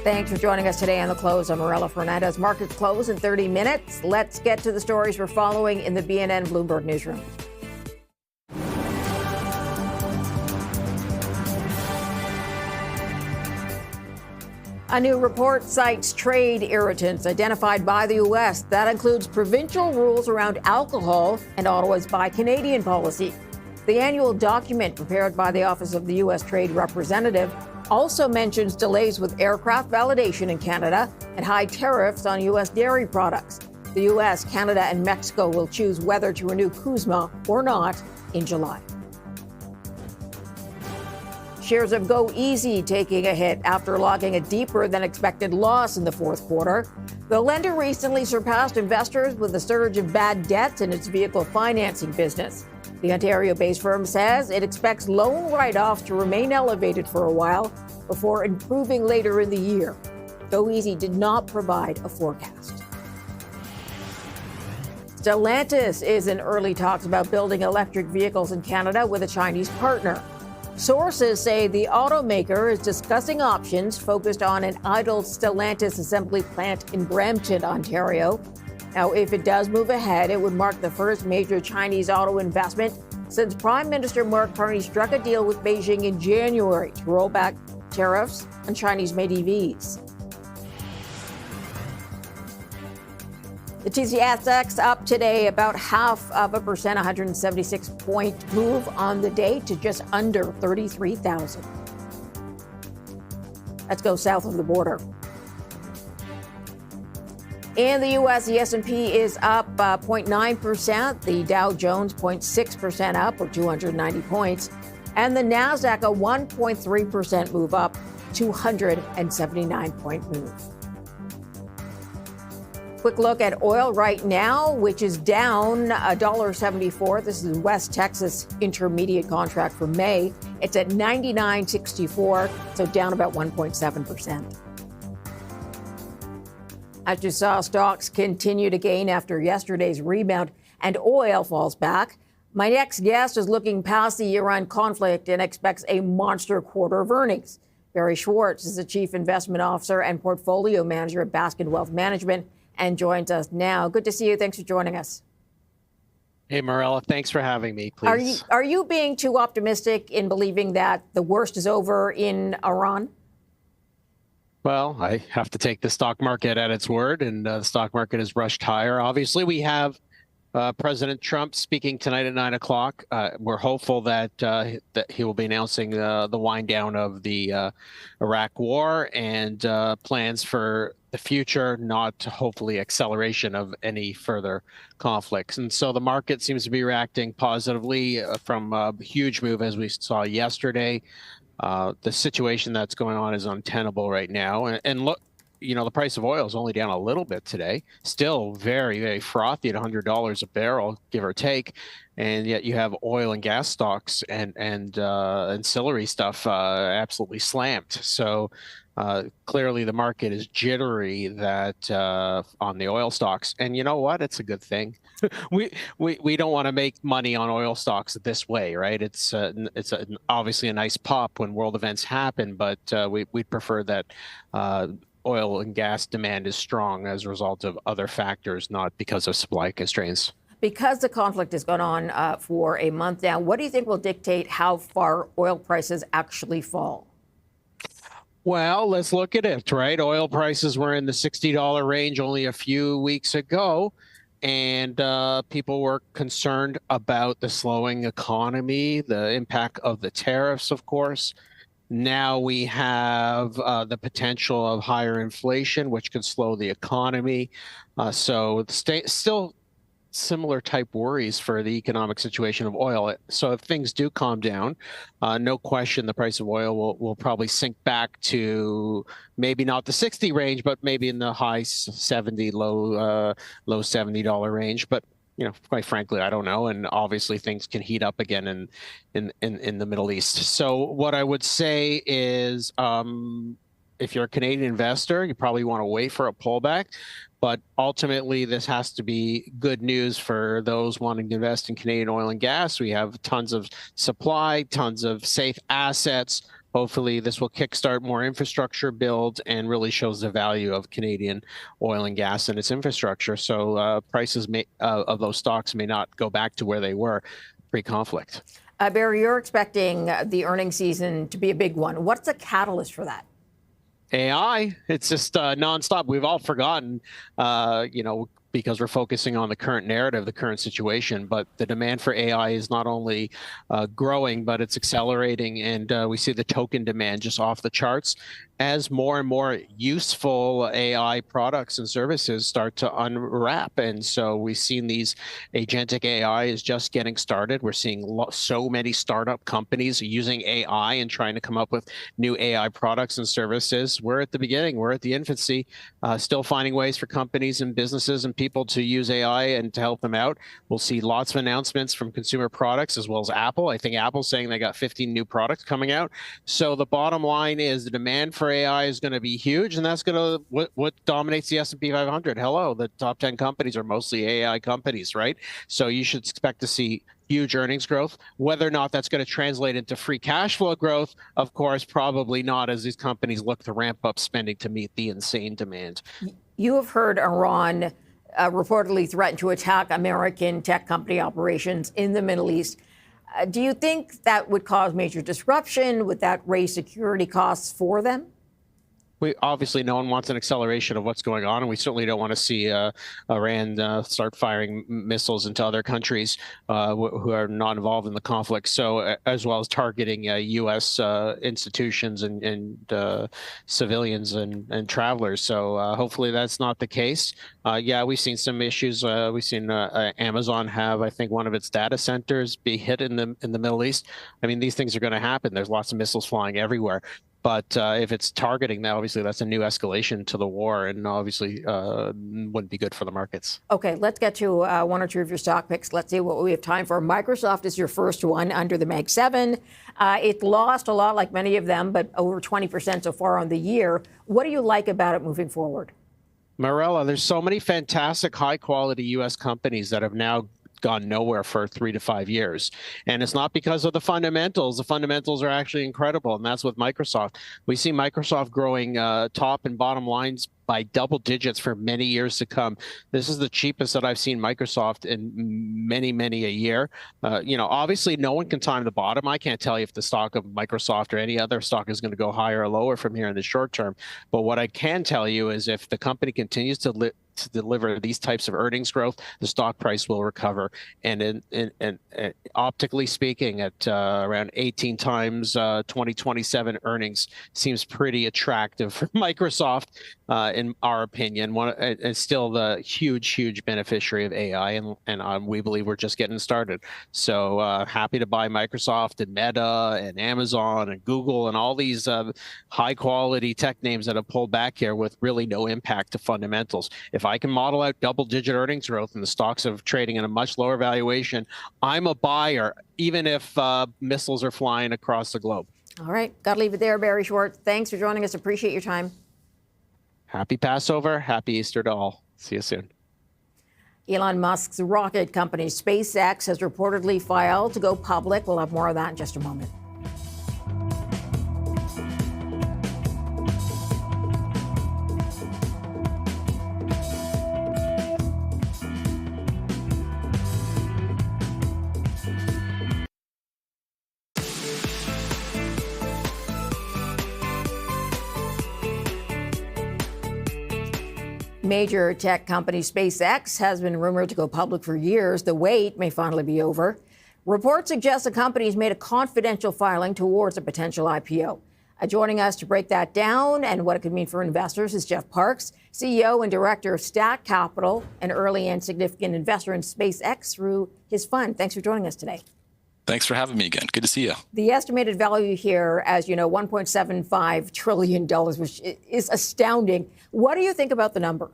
Thanks for joining us today on The Close. I'm Morella Fernandez. Markets close in 30 minutes. Let's get to the stories we're following in the BNN Bloomberg newsroom. A new report cites trade irritants identified by the U.S. That includes provincial rules around alcohol and Ottawa's Buy Canadian policy. The annual document prepared by the Office of the U.S. Trade Representative also mentions delays with aircraft validation in Canada and high tariffs on U.S. dairy products. The U.S., Canada, and Mexico will choose whether to renew CUSMA or not in July. Shares of Go Easy taking a hit after logging a deeper than expected loss in the fourth quarter. The lender recently surpassed investors with a surge of bad debts in its vehicle financing business. The Ontario-based firm says it expects loan write-offs to remain elevated for a while before improving later in the year. Go Easy did not provide a forecast. Stellantis is in early talks about building electric vehicles in Canada with a Chinese partner. Sources say the automaker is discussing options focused on an idle Stellantis assembly plant in Brampton, Ontario. Now, if it does move ahead, it would mark the first major Chinese auto investment since Prime Minister Mark Carney struck a deal with Beijing in January to roll back tariffs on Chinese-made EVs. The TSX up today about 0.5%, 176-point move on the day to just under 33,000. Let's go south of the border. In the U.S., the S&P is up 0.9%, the Dow Jones 0.6% up, or 290 points, and the Nasdaq a 1.3% move up, 279-point move. Quick look at oil right now, which is down $1.74. This is West Texas Intermediate contract for May. It's at 99.64, so down about 1.7%. As you saw, stocks continue to gain after yesterday's rebound, and oil falls back. My next guest is looking past the year-end conflict and expects a monster quarter of earnings. Barry Schwartz is the Chief Investment Officer and Portfolio Manager at Baskin Wealth Management and joins us now. Good to see you. Thanks for joining us. Hey, Morella, thanks for having me, please. Are you being too optimistic in believing that the worst is over in Iran? Well, I have to take the stock market at its word, and the stock market has rushed higher. Obviously, we have President Trump speaking tonight at 9 o'clock. We're hopeful that he will be announcing the wind down of the Iraq war and plans for the future, not hopefully acceleration of any further conflicts. And so the market seems to be reacting positively from a huge move as we saw yesterday. The situation that's going on is untenable right now. And look, the price of oil is only down a little bit today. Still very, very frothy at $100 a barrel, give or take. And yet you have oil and gas stocks and ancillary stuff absolutely slammed. So clearly the market is jittery that on the oil stocks. And you know what? It's a good thing. We don't want to make money on oil stocks this way, right? It's obviously a nice pop when world events happen, but we'd prefer that oil and gas demand is strong as a result of other factors, not because of supply constraints. Because the conflict has gone on for a month now, what do you think will dictate how far oil prices actually fall? Well, let's look at it, right? Oil prices were in the $60 range only a few weeks ago. And people were concerned about the slowing economy, the impact of the tariffs, of course. Now we have the potential of higher inflation, which could slow the economy. So still similar type worries for the economic situation of oil. So if things do calm down, no question the price of oil will probably sink back to maybe not the 60 range, but maybe in the high 70, low $70 range. But quite frankly, I don't know. And obviously things can heat up again in the Middle East. So what I would say is if you're a Canadian investor, you probably want to wait for a pullback. But ultimately, this has to be good news for those wanting to invest in Canadian oil and gas. We have tons of supply, tons of safe assets, Hopefully this will kickstart more infrastructure build and really shows the value of Canadian oil and gas and its infrastructure. So prices of those stocks may not go back to where they were pre-conflict. Barry, you're expecting the earnings season to be a big one. What's the catalyst for that? AI. It's just nonstop. We've all forgotten, because we're focusing on the current narrative, the current situation. But the demand for AI is not only growing, but it's accelerating. And we see the token demand just off the charts as more and more useful AI products and services start to unwrap. And so we've seen these agentic AI is just getting started. We're seeing so many startup companies using AI and trying to come up with new AI products and services. We're at the beginning. We're at the infancy, still finding ways for companies and businesses and people to use AI and to help them out. We'll see lots of announcements from consumer products as well as Apple. I think Apple's saying they got 15 new products coming out. So the bottom line is the demand for AI is going to be huge, and that's going to what dominates the S&P 500. Hello, the top 10 companies are mostly AI companies, right? So you should expect to see huge earnings growth. Whether or not that's going to translate into free cash flow growth, of course, probably not, as these companies look to ramp up spending to meet the insane demand. You have heard Iran reportedly threaten to attack American tech company operations in the Middle East. Do you think that would cause major disruption? Would that raise security costs for them? Obviously, no one wants an acceleration of what's going on, and we certainly don't want to see Iran start firing missiles into other countries who are not involved in the conflict. So, as well as targeting U.S. institutions and civilians and travelers. So, hopefully, that's not the case. Yeah, we've seen some issues. We've seen Amazon have, I think, one of its data centers be hit in the Middle East. I mean, these things are going to happen. There's lots of missiles flying everywhere. But if it's targeting that, obviously that's a new escalation to the war, and obviously wouldn't be good for the markets. Okay, let's get to one or two of your stock picks. Let's see what we have time for. Microsoft is your first one under the Mag 7. It lost a lot, like many of them, but over 20% so far on the year. What do you like about it moving forward? Marella, there's so many fantastic, high-quality U.S. companies that have now gone nowhere for 3 to 5 years. And it's not because of the fundamentals. The fundamentals are actually incredible. And that's with Microsoft. We see Microsoft growing top and bottom lines by double digits for many years to come. This is the cheapest that I've seen Microsoft in many, many a year. Obviously, no one can time the bottom. I can't tell you if the stock of Microsoft or any other stock is going to go higher or lower from here in the short term. But what I can tell you is if the company continues to deliver these types of earnings growth, the stock price will recover. And optically speaking, at around 18 times 2027 earnings seems pretty attractive for Microsoft. In our opinion, it's still the huge beneficiary of AI, and we believe we're just getting started. So happy to buy Microsoft and Meta and Amazon and Google and all these high-quality tech names that have pulled back here with really no impact to fundamentals. If I can model out double-digit earnings growth and the stocks are trading at a much lower valuation, I'm a buyer, even if missiles are flying across the globe. All right, got to leave it there, Barry Schwartz. Thanks for joining us. Appreciate your time. Happy Passover. Happy Easter to all. See you soon. Elon Musk's rocket company, SpaceX, has reportedly filed to go public. We'll have more of that in just a moment. Major tech company SpaceX has been rumored to go public for years. The wait may finally be over. Reports suggest the company has made a confidential filing towards a potential IPO. Joining us to break that down and what it could mean for investors is Jeff Parks, CEO and director of Stack Capital, an early and significant investor in SpaceX through his fund. Thanks for joining us today. Thanks for having me again. Good to see you. The estimated value here, as you know, $1.75 trillion, which is astounding. What do you think about the number?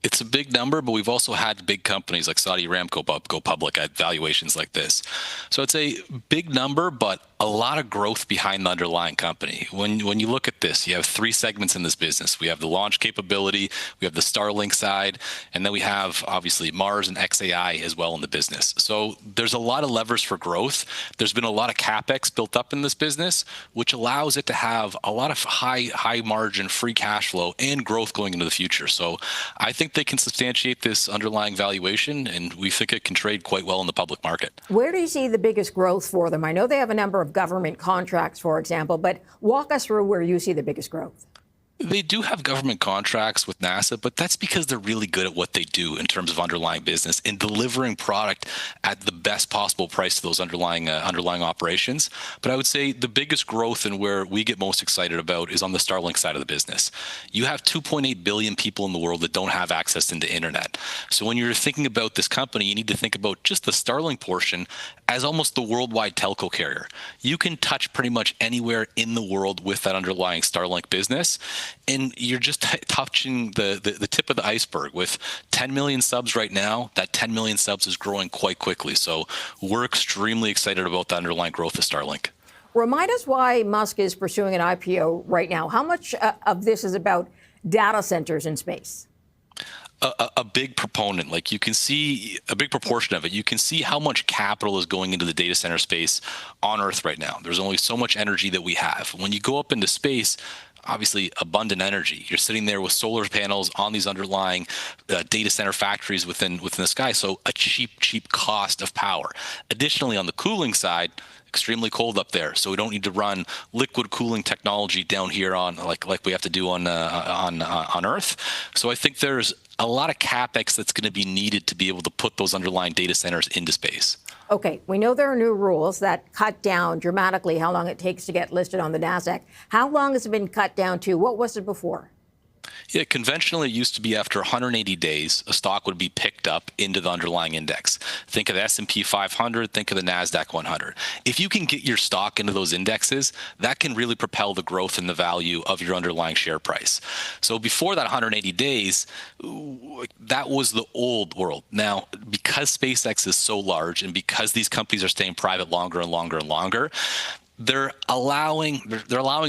It's a big number, but we've also had big companies like Saudi Aramco go public at valuations like this. So it's a big number, but a lot of growth behind the underlying company. When you look at this, you have three segments in this business. We have the launch capability, we have the Starlink side, and then we have obviously Mars and XAI as well in the business. So there's a lot of levers for growth. There's been a lot of CapEx built up in this business, which allows it to have a lot of high margin free cash flow and growth going into the future. So I think they can substantiate this underlying valuation, and we think it can trade quite well in the public market. Where do you see the biggest growth for them? I know they have a number of government contracts, for example, but walk us through where you see the biggest growth. They do have government contracts with NASA, but that's because they're really good at what they do in terms of underlying business and delivering product at the best possible price to those underlying operations. But I would say the biggest growth and where we get most excited about is on the Starlink side of the business. You have 2.8 billion people in the world that don't have access to the internet. So when you're thinking about this company, you need to think about just the Starlink portion as almost the worldwide telco carrier. You can touch pretty much anywhere in the world with that underlying Starlink business. And you're just touching the tip of the iceberg. With 10 million subs right now, that 10 million subs is growing quite quickly. So we're extremely excited about the underlying growth of Starlink. Remind us why Musk is pursuing an IPO right now. How much of this is about data centers in space? A big proponent, like you can see a big proportion of it. You can see how much capital is going into the data center space on Earth right now. There's only so much energy that we have. When you go up into space, obviously abundant energy. You're sitting there with solar panels on these underlying data center factories within the sky. So a cheap cost of power. Additionally, on the cooling side, extremely cold up there, so we don't need to run liquid cooling technology down here on like we have to do on Earth. So I think there's a lot of capex that's going to be needed to be able to put those underlying data centers into space. Okay, we know there are new rules that cut down dramatically how long it takes to get listed on the NASDAQ. How long has it been cut down to? What was it before? Yeah, conventionally it used to be after 180 days, a stock would be picked up into the underlying index. Think of the S&P 500, think of the NASDAQ 100. If you can get your stock into those indexes, that can really propel the growth and the value of your underlying share price. So before that 180 days, that was the old world. Now, because SpaceX is so large and because these companies are staying private longer and longer and longer, they're allowing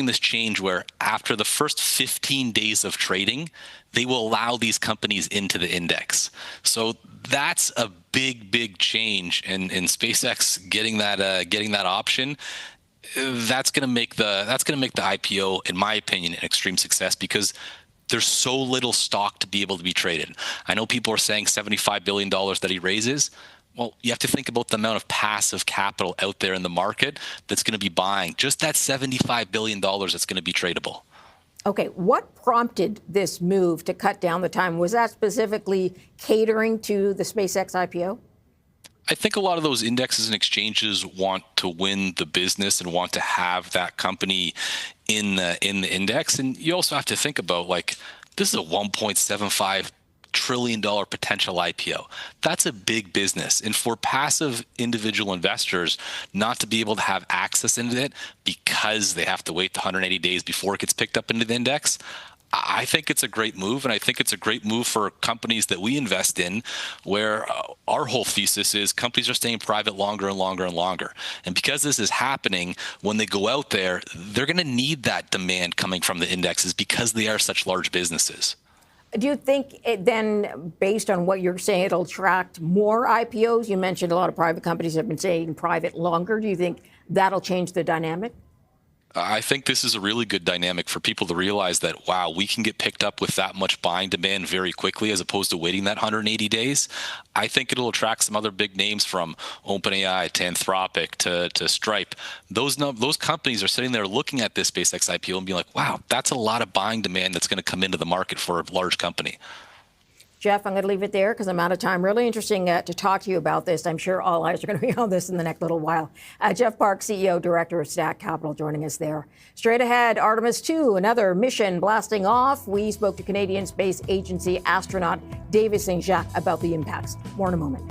this change where after the first 15 days of trading, they will allow these companies into the index. So that's a big change in SpaceX getting that option. That's going to make the IPO, in my opinion, an extreme success because there's so little stock to be able to be traded. I know people are saying $75 billion that he raises. Well, you have to think about the amount of passive capital out there in the market that's going to be buying just that $75 billion that's going to be tradable. Okay, what prompted this move to cut down the time? Was that specifically catering to the SpaceX IPO? I think a lot of those indexes and exchanges want to win the business and want to have that company in the index. And you also have to think about, like, this is a $1.75 trillion potential IPO. That's a big business. And for passive individual investors not to be able to have access into it because they have to wait the 180 days before it gets picked up into the index, I think it's a great move. And I think it's a great move for companies that we invest in, where our whole thesis is companies are staying private longer and longer and longer. And because this is happening, when they go out there, they're going to need that demand coming from the indexes because they are such large businesses. Do you think then, based on what you're saying, it'll attract more IPOs? You mentioned a lot of private companies have been staying private longer. Do you think that'll change the dynamic? I think this is a really good dynamic for people to realize that, wow, we can get picked up with that much buying demand very quickly as opposed to waiting that 180 days. I think it'll attract some other big names from OpenAI to Anthropic to Stripe. Those companies are sitting there looking at this SpaceX IPO and being like, wow, that's a lot of buying demand that's going to come into the market for a large company. Jeff, I'm going to leave it there because I'm out of time. Really interesting to talk to you about this. I'm sure all eyes are going to be on this in the next little while. Jeff Park, CEO, Director of Stack Capital, joining us there. Straight ahead, Artemis 2, another mission blasting off. We spoke to Canadian Space Agency astronaut David Saint-Jacques about the impacts. More in a moment.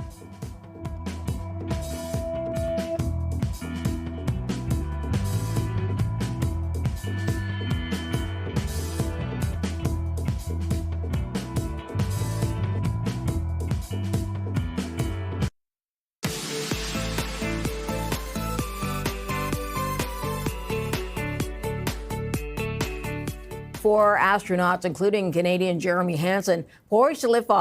4 astronauts, including Canadian Jeremy Hansen, poised to lift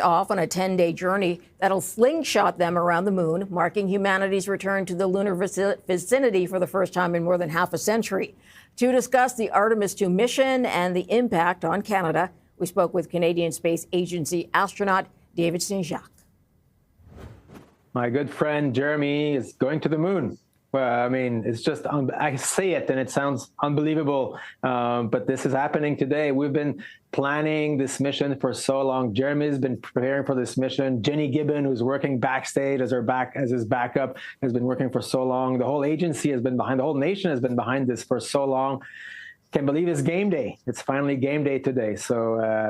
off on a 10-day journey that'll slingshot them around the moon, marking humanity's return to the lunar vicinity for the first time in more than half a century. To discuss the Artemis II mission and the impact on Canada, we spoke with Canadian Space Agency astronaut David Saint-Jacques. My good friend Jeremy is going to the moon. Well, I mean, it's just, I say it and it sounds unbelievable, but this is happening today. We've been planning this mission for so long. Jeremy's been preparing for this mission. Jenny Gibbon, who's working backstage as his backup, has been working for so long. The whole agency has been behind, the whole nation has been behind this for so long. Can't believe it's game day. It's finally game day today. So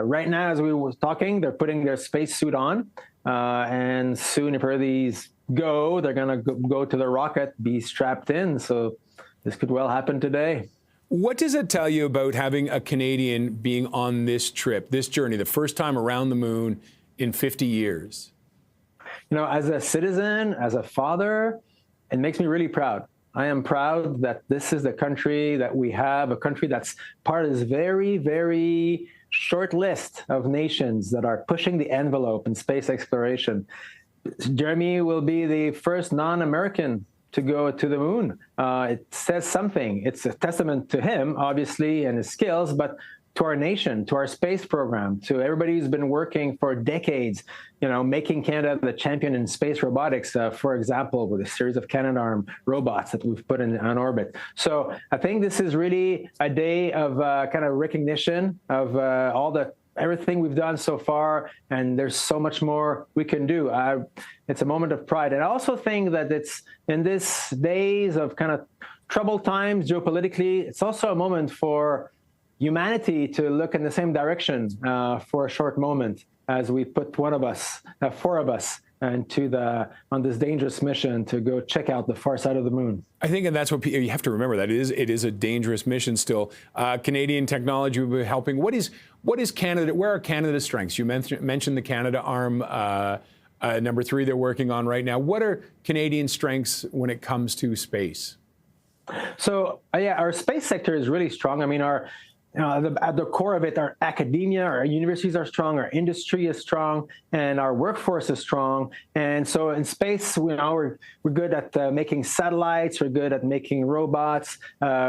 right now, as we were talking, they're putting their spacesuit on, and soon, if these go, they're going to go to the rocket, be strapped in. So this could well happen today. What does it tell you about having a Canadian being on this trip, this journey, the first time around the moon in 50 years? You know, as a citizen, as a father, it makes me really proud. I am proud that this is the country that we have, a country that's part of this very, very short list of nations that are pushing the envelope in space exploration. Jeremy will be the first non-American to go to the moon. It says something. It's a testament to him, obviously, and his skills, but to our nation, to our space program, to everybody who's been working for decades, you know, making Canada the champion in space robotics, for example, with a series of Canadarm robots that we've put on orbit. So I think this is really a day of kind of recognition of everything we've done so far, and there's so much more we can do. It's a moment of pride. And I also think that it's in these days of kind of troubled times geopolitically, it's also a moment for humanity to look in the same direction for a short moment as we put four of us, on this dangerous mission to go check out the far side of the moon. I think, and that's what you have to remember, that it is a dangerous mission still. Canadian technology will be helping. What is Canada? Where are Canada's strengths? You mentioned the Canadarm number 3 they're working on right now. What are Canadian strengths when it comes to space? So yeah, our space sector is really strong. I mean, at the core of it, our academia, our universities are strong, our industry is strong, and our workforce is strong. And so in space, we're good at making satellites, we're good at making robots.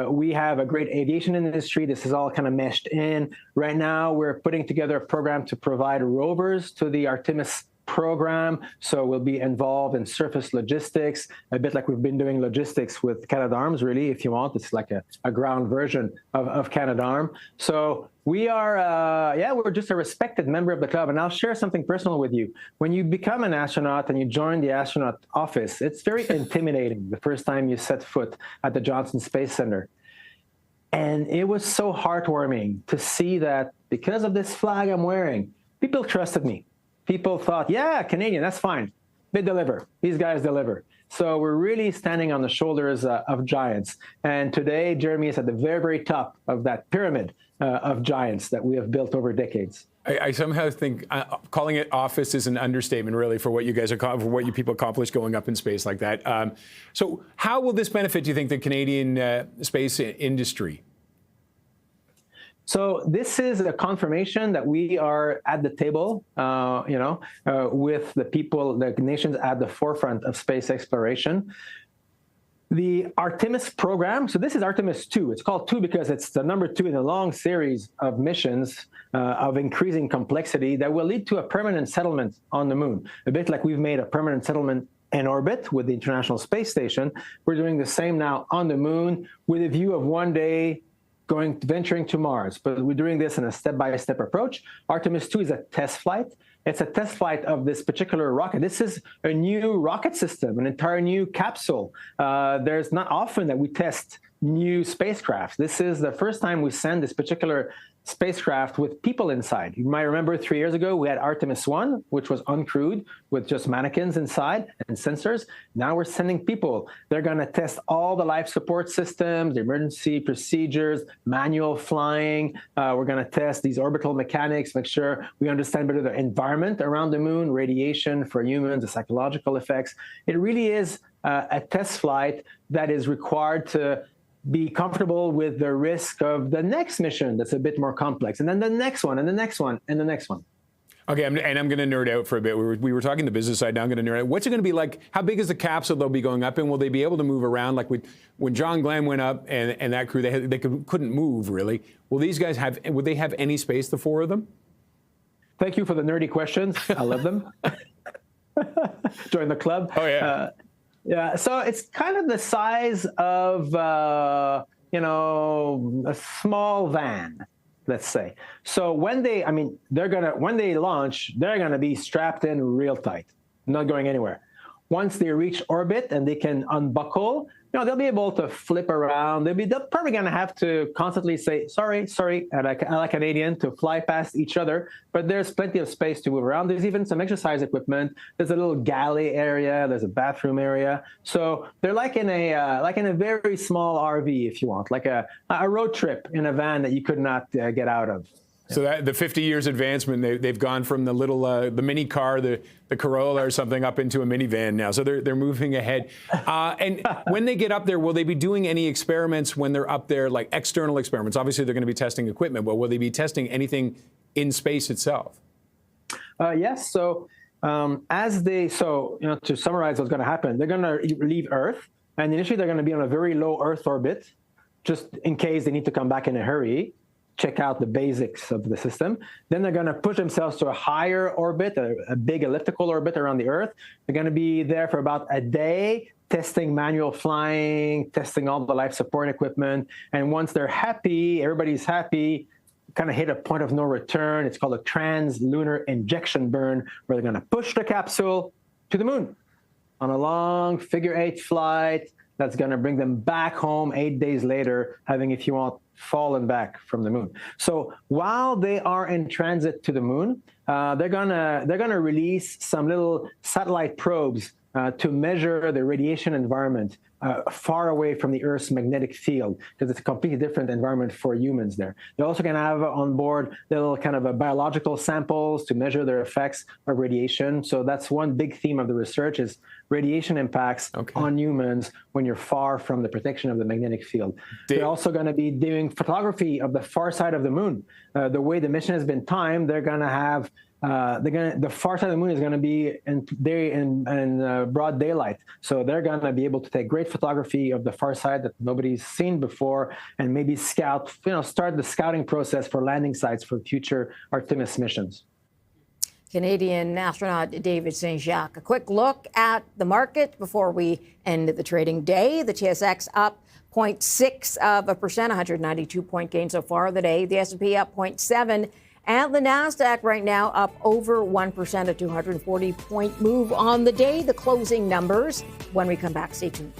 We have a great aviation industry. This is all kind of meshed in. Right now, we're putting together a program to provide rovers to the Artemis program. So we'll be involved in surface logistics, a bit like we've been doing logistics with Canadarms, really, if you want. It's like a ground version of Canadarm. So we are, we're just a respected member of the club. And I'll share something personal with you. When you become an astronaut and you join the astronaut office, it's very intimidating the first time you set foot at the Johnson Space Center. And it was so heartwarming to see that because of this flag I'm wearing, people trusted me. People thought, yeah, Canadian, that's fine. They deliver. These guys deliver. So we're really standing on the shoulders of giants. And today, Jeremy is at the very, very top of that pyramid of giants that we have built over decades. I somehow think calling it office is an understatement, really, for what you guys are, for what you people accomplish going up in space like that. So how will this benefit, do you think, the Canadian space industry? So this is a confirmation that we are at the table, with the people, the nations at the forefront of space exploration. The Artemis program, so this is Artemis II. It's called 2 because it's the number 2 in a long series of missions of increasing complexity that will lead to a permanent settlement on the moon. A bit like we've made a permanent settlement in orbit with the International Space Station. We're doing the same now on the moon with a view of one day venturing to Mars, but we're doing this in a step-by-step approach. Artemis II is a test flight. It's a test flight of this particular rocket. This is a new rocket system, an entire new capsule. There's not often that we test new spacecraft. This is the first time we send this particular spacecraft with people inside. You might remember 3 years ago, we had Artemis I, which was uncrewed with just mannequins inside and sensors. Now we're sending people. They're going to test all the life support systems, the emergency procedures, manual flying. We're going to test these orbital mechanics, make sure we understand better the environment around the moon, radiation for humans, the psychological effects. It really is a test flight that is required to be comfortable with the risk of the next mission that's a bit more complex, and then the next one, and the next one, and the next one. Okay, I'm going to nerd out for a bit. We were talking the business side. Now I'm going to nerd out. What's it going to be like? How big is the capsule they'll be going up in? Will they be able to move around? Like when John Glenn went up and that crew, they couldn't move really. Will these guys would they have any space, the four of them? Thank you for the nerdy questions. I love them. Join the club. Oh, yeah. Yeah, so it's kind of the size of, a small van, let's say. So when they launch, they're gonna be strapped in real tight, not going anywhere. Once they reach orbit and they can unbuckle, they'll be able to flip around. They're probably going to have to constantly say, sorry, and like a Canadian, to fly past each other. But there's plenty of space to move around. There's even some exercise equipment. There's a little galley area. There's a bathroom area. So they're like in a very small RV, if you want, like a road trip in a van that you could not get out of. So that the 50 years advancement, they've gone from the little the mini car, the Corolla or something, up into a minivan now. So they're moving ahead. And when they get up there, will they be doing any experiments when they're up there, like external experiments? Obviously, they're going to be testing equipment, but will they be testing anything in space itself? Yes. So to summarize what's going to happen, they're going to leave Earth, and initially they're going to be on a very low Earth orbit, just in case they need to come back in a hurry. Check out the basics of the system. Then they're going to push themselves to a higher orbit, a big elliptical orbit around the Earth. They're going to be there for about a day, testing manual flying, testing all the life support equipment. And once they're happy, everybody's happy, kind of hit a point of no return. It's called a trans-lunar injection burn, where they're going to push the capsule to the moon on a long figure-8 flight that's going to bring them back home 8 days later, having, if you want, fallen back from the moon. So while they are in transit to the moon, they're gonna release some little satellite probes to measure the radiation environment far away from the Earth's magnetic field, because it's a completely different environment for humans there. They're also going to have on board little kind of biological samples to measure their effects of radiation. So that's one big theme of the research, is radiation impacts on humans when you're far from the protection of the magnetic field. They're also going to be doing photography of the far side of the moon. The way the mission has been timed, they're going to have the far side of the moon is going to be in broad daylight. So they're going to be able to take great photography of the far side that nobody's seen before, and maybe start the scouting process for landing sites for future Artemis missions. Canadian astronaut David Saint-Jacques. A quick look at the market before we end the trading day. The TSX up 0.6%, 192-point gain so far of the day. The S&P up 0.7%. And the NASDAQ right now up over 1%, a 240-point move on the day. The closing numbers when we come back. Stay tuned.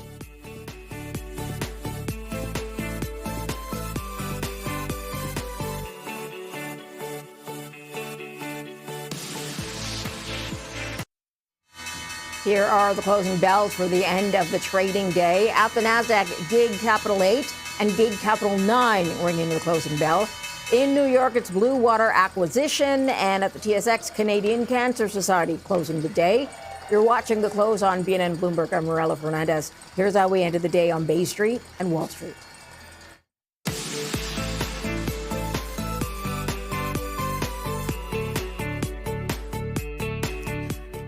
Here are the closing bells for the end of the trading day. At the NASDAQ, Gig Capital 8 and Gig Capital 9 ringing the closing bell. In New York, it's Blue Water Acquisition, and at the TSX, Canadian Cancer Society closing the day. You're watching The Close on BNN Bloomberg. I'm Morella Fernandez. Here's how we ended the day on Bay Street and Wall Street.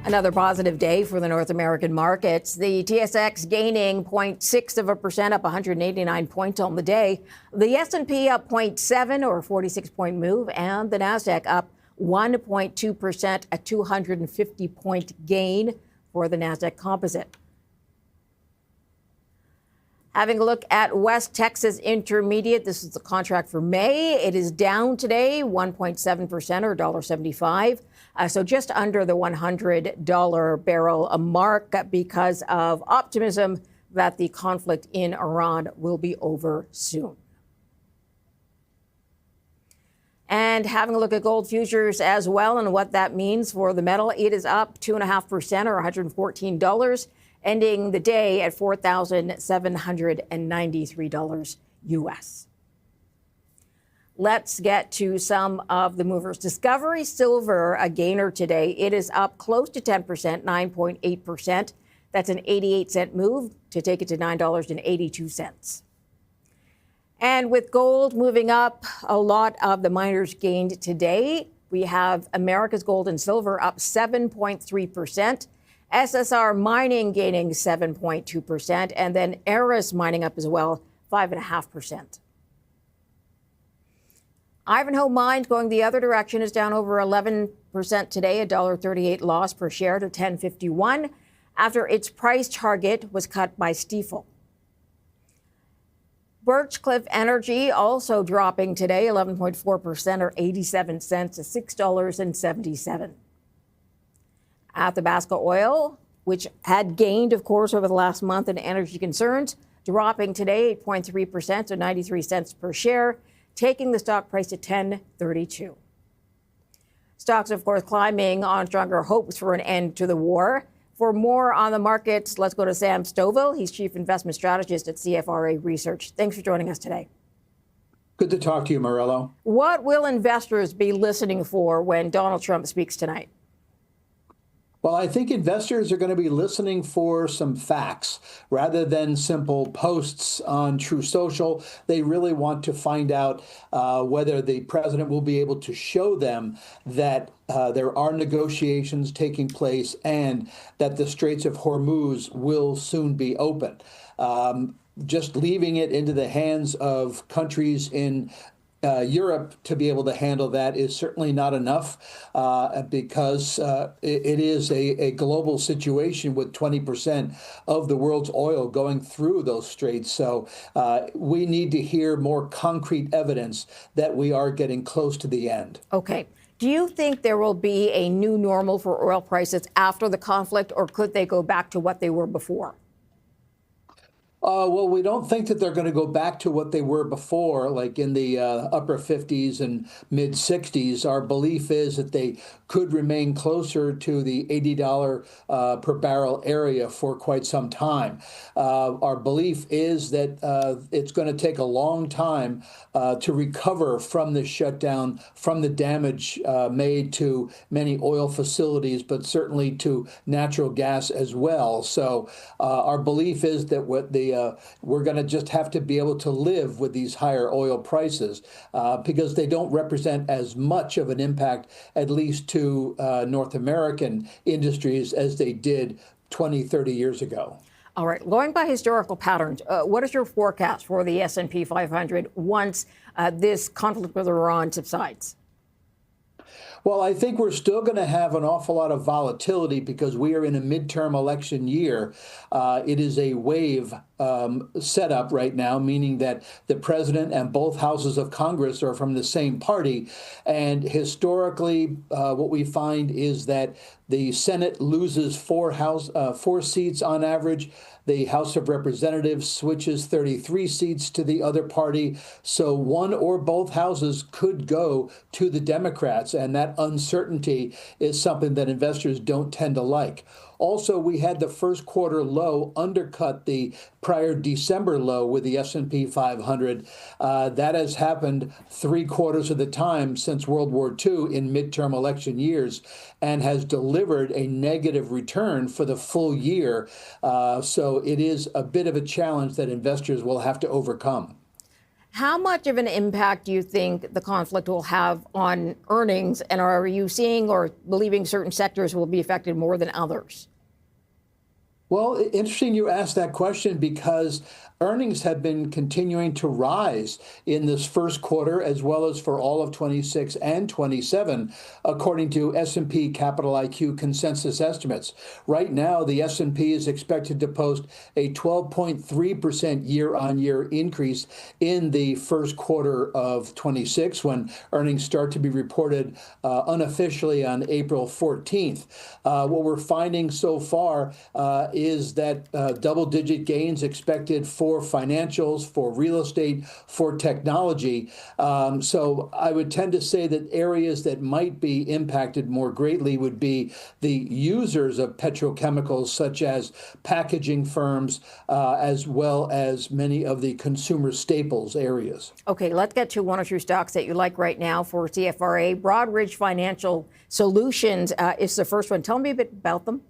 Another positive day for the North American markets. The TSX gaining 0.6%, up 189 points on the day. The S&P up 0.7, or a 46-point move, and the NASDAQ up 1.2%, a 250-point gain for the NASDAQ composite. Having a look at West Texas Intermediate, this is the contract for May. It is down today 1.7%, or $1.75. So just under the $100 barrel mark, because of optimism that the conflict in Iran will be over soon. And having a look at gold futures as well and what that means for the metal, it is up 2.5%, or $114, ending the day at $4,793 US. Let's get to some of the movers. Discovery Silver, a gainer today. It is up close to 10%, 9.8%. That's an 88-cent move to take it to $9.82. And with gold moving up, a lot of the miners gained today. We have America's Gold and Silver up 7.3%, SSR Mining gaining 7.2%, and then Aris Mining up as well, 5.5%. Ivanhoe Mine going the other direction is down over 11% today, $1.38 loss per share to $10.51 after its price target was cut by Stifel. Birchcliff Energy also dropping today, 11.4% or 87 cents to $6.77. Athabasca Oil, which had gained, of course, over the last month in energy concerns, dropping today 8.3% to 93 cents per share, taking the stock price to $10.32. Stocks, of course, climbing on stronger hopes for an end to the war. For more on the markets, let's go to Sam Stovall. He's Chief Investment Strategist at CFRA Research. Thanks for joining us today. Good to talk to you, Morello. What will investors be listening for when Donald Trump speaks tonight? Well, I think investors are going to be listening for some facts rather than simple posts on True Social. They really want to find out whether the president will be able to show them that there are negotiations taking place and that the Straits of Hormuz will soon be open. Just leaving it into the hands of countries in Europe to be able to handle that is certainly not enough because it is a global situation with 20% of the world's oil going through those straits. So we need to hear more concrete evidence that we are getting close to the end. Okay. Do you think there will be a new normal for oil prices after the conflict, or could they go back to what they were before? Well, we don't think that they're going to go back to what they were before, like in the upper 50s and mid 60s. Our belief is that they could remain closer to the $80 per barrel area for quite some time. Our belief is that it's going to take a long time to recover from this shutdown, from the damage made to many oil facilities, but certainly to natural gas as well. So our belief is that we're going to just have to be able to live with these higher oil prices because they don't represent as much of an impact, at least to North American industries, as they did 20, 30 years ago. All right. Going by historical patterns, what is your forecast for the S&P 500 once this conflict with Iran subsides? Well, I think we're still going to have an awful lot of volatility because we are in a midterm election year. It is a wave setup right now, meaning that the president and both houses of Congress are from the same party. And historically, what we find is that the Senate loses four seats on average. The House of Representatives switches 33 seats to the other party. So one or both houses could go to the Democrats, and that uncertainty is something that investors don't tend to like. Also, we had the first quarter low undercut the prior December low with the S&P 500. That has happened 3/4 of the time since World War II in midterm election years and has delivered a negative return for the full year. So it is a bit of a challenge that investors will have to overcome. How much of an impact do you think the conflict will have on earnings? And are you seeing or believing certain sectors will be affected more than others? Well, interesting you asked that question because earnings have been continuing to rise in this first quarter as well as for all of 26 and 27, according to S&P Capital IQ consensus estimates. Right now, the S&P is expected to post a 12.3% year-on-year increase in the first quarter of 26 when earnings start to be reported unofficially on April 14th. What we're finding so far is that double-digit gains expected for financials, for real estate, for technology. So I would tend to say that areas that might be impacted more greatly would be the users of petrochemicals, such as packaging firms, as well as many of the consumer staples areas. Okay, let's get to one or two stocks that you like right now for CFRA. Broadridge Financial Solutions is the first one. Tell me a bit about them.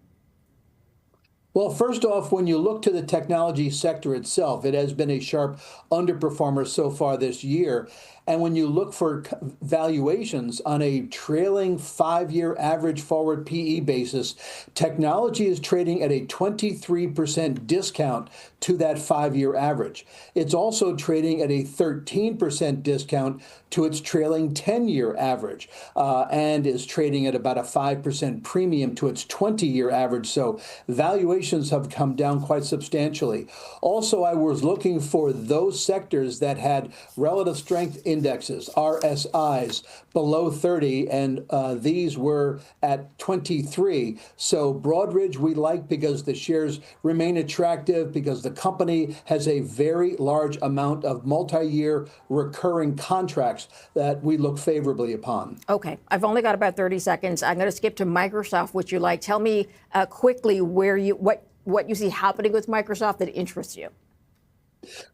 Well, first off, when you look to the technology sector itself, it has been a sharp underperformer so far this year. And when you look for valuations on a trailing 5-year average forward PE basis, technology is trading at a 23% discount to that 5-year average. It's also trading at a 13% discount to its trailing 10-year average, and is trading at about a 5% premium to its 20-year average. So valuations have come down quite substantially. Also, I was looking for those sectors that had relative strength indexes, RSIs, below 30, and these were at 23. So Broadridge we like because the shares remain attractive, because the company has a very large amount of multi-year recurring contracts that we look favorably upon. Okay, I've only got about 30 seconds. I'm going to skip to Microsoft, which you like. Tell me quickly what you see happening with Microsoft that interests you.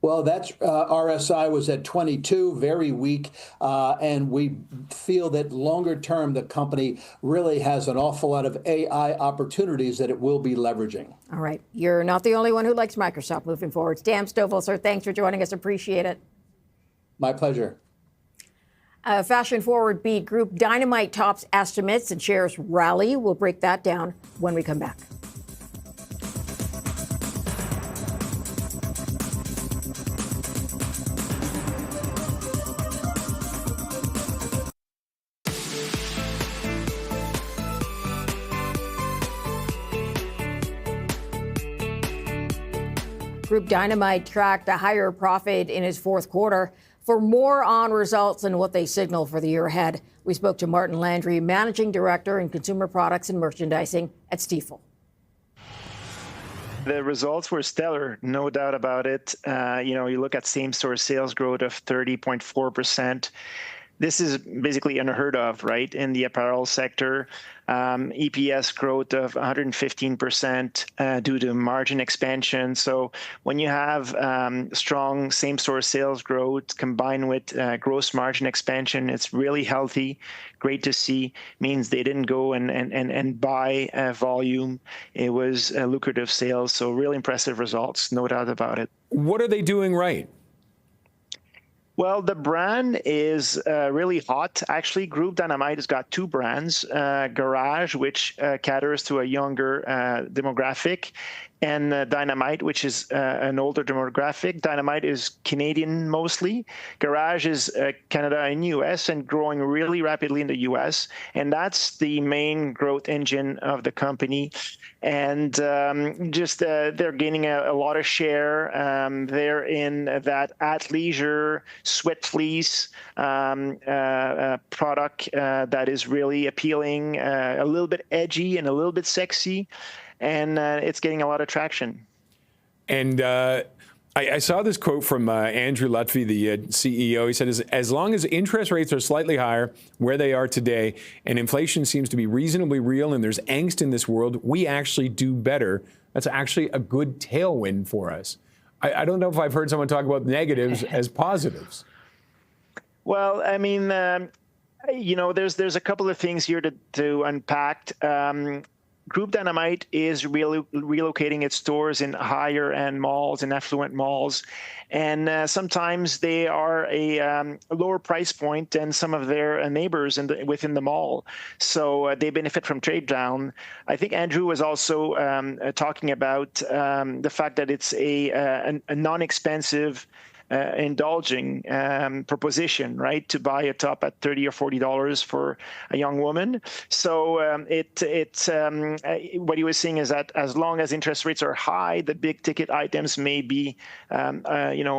Well, that's RSI was at 22, very weak, and we feel that longer term the company really has an awful lot of AI opportunities that it will be leveraging. All right, you're not the only one who likes Microsoft moving forward. Dan Stovall, sir, thanks for joining us. Appreciate it. My pleasure. Fashion forward beat Group Dynamite tops estimates and shares rally. We'll break that down when we come back. Group Dynamite tracked a higher profit in its fourth quarter. For more on results and what they signal for the year ahead, we spoke to Martin Landry, Managing Director in Consumer Products and Merchandising at Stifel. The results were stellar, no doubt about it. You look at same-store sales growth of 30.4%. This is basically unheard of, right, in the apparel sector. EPS growth of 115% due to margin expansion. So when you have strong same-store sales growth combined with gross margin expansion, it's really healthy. Great to see. Means they didn't go and buy volume. It was lucrative sales. So really impressive results, no doubt about it. What are they doing right? Well, the brand is really hot. Actually, Group Dynamite has got two brands, Garage, which caters to a younger demographic, and Dynamite, which is an older demographic. Dynamite is Canadian mostly. Garage is Canada and US and growing really rapidly in the US. And that's the main growth engine of the company. And they're gaining a lot of share. They're in that athleisure sweat fleece product that is really appealing, a little bit edgy and a little bit sexy. And it's getting a lot of traction. And I saw this quote from Andrew Lutfi, the CEO. He said, as long as interest rates are slightly higher where they are today and inflation seems to be reasonably real and there's angst in this world, we actually do better. That's actually a good tailwind for us. I don't know if I've heard someone talk about negatives as positives. Well, I mean, there's a couple of things here to unpack. Group Dynamite is relocating its stores in higher-end malls and affluent malls, and sometimes they are a lower price point than some of their neighbors within the mall. So they benefit from trade down. I think Andrew was also talking about the fact that it's a non-expensive indulging proposition, right, to buy a top at $30 or $40 for a young woman. So what he was saying is that as long as interest rates are high, the big ticket items may be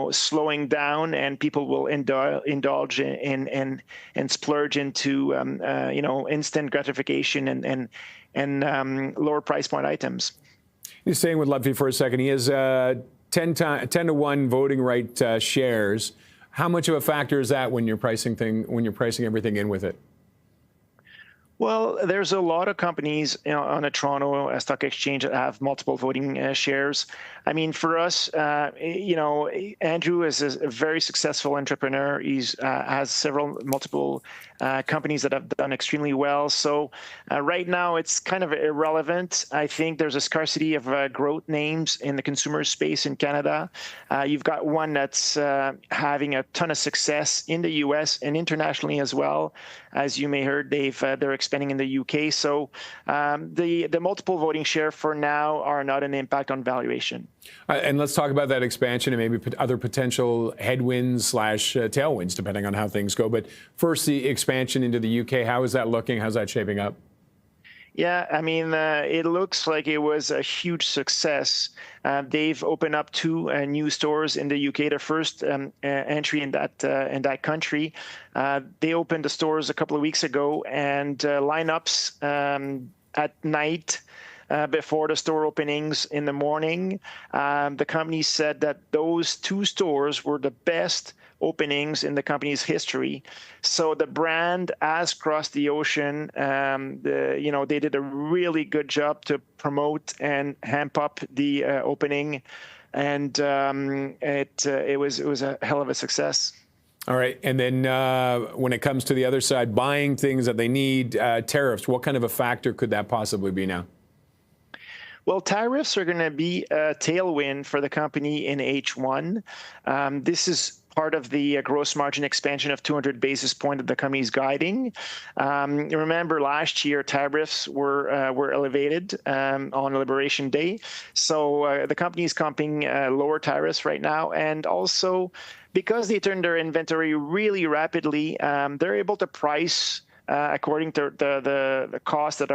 slowing down, and people will indulge and splurge into instant gratification and lower price point items. You're staying with Lutfi for a second. He has 10 to 1 voting right shares. How much of a factor is that when you're pricing everything in with it? Well, there's a lot of companies on the Toronto Stock Exchange that have multiple voting shares. I mean, for us, Andrew is a very successful entrepreneur. He's has multiple companies that have done extremely well. So right now, it's kind of irrelevant. I think there's a scarcity of growth names in the consumer space in Canada. You've got one that's having a ton of success in the U.S. and internationally as well. As you may heard, they're expanding in the UK. So the multiple voting share for now are not an impact on valuation. And let's talk about that expansion and maybe other potential headwinds / tailwinds, depending on how things go. But first, the expansion into the UK, how is that looking? How's that shaping up? Yeah, I mean, it looks like it was a huge success. They've opened up 2 new stores in the UK, their first entry in that country. They opened the stores a couple of weeks ago, and lineups at night before the store openings in the morning. The company said that those 2 stores were the best openings in the company's history. So the brand has crossed the ocean. They did a really good job to promote and amp up the opening, and it was a hell of a success. All right. And then when it comes to the other side, buying things that they need, tariffs, what kind of a factor could that possibly be now? Well, tariffs are going to be a tailwind for the company in H1. This is part of the gross margin expansion of 200 basis points that the company is guiding. Remember, last year tariffs were elevated on Liberation Day, so the company is comping lower tariffs right now, and also because they turned their inventory really rapidly, they're able to price according to the costs that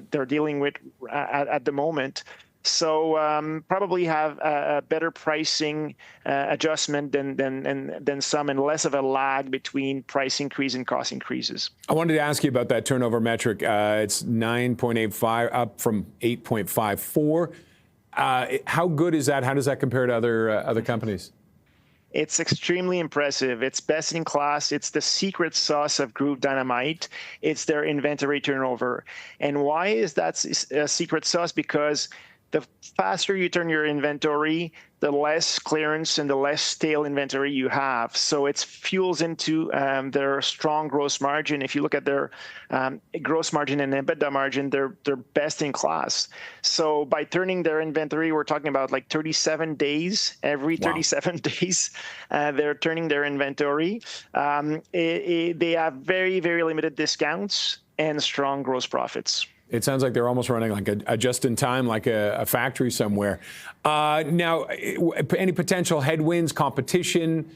they're dealing with at the moment. So probably have a better pricing adjustment than some, and less of a lag between price increase and cost increases. I wanted to ask you about that turnover metric. It's 9.85, up from 8.54. How good is that? How does that compare to other companies? It's extremely impressive. It's best in class. It's the secret sauce of Groupe Dynamite. It's their inventory turnover. And why is that a secret sauce? Because the faster you turn your inventory, the less clearance and the less stale inventory you have. So it fuels into their strong gross margin. If you look at their gross margin and EBITDA margin, they're best in class. So by turning their inventory, we're talking about like 37 days. Every 37 days, they're turning their inventory. They have very, very limited discounts and strong gross profits. It sounds like they're almost running like a just-in-time, like a factory somewhere. Now, any potential headwinds, competition?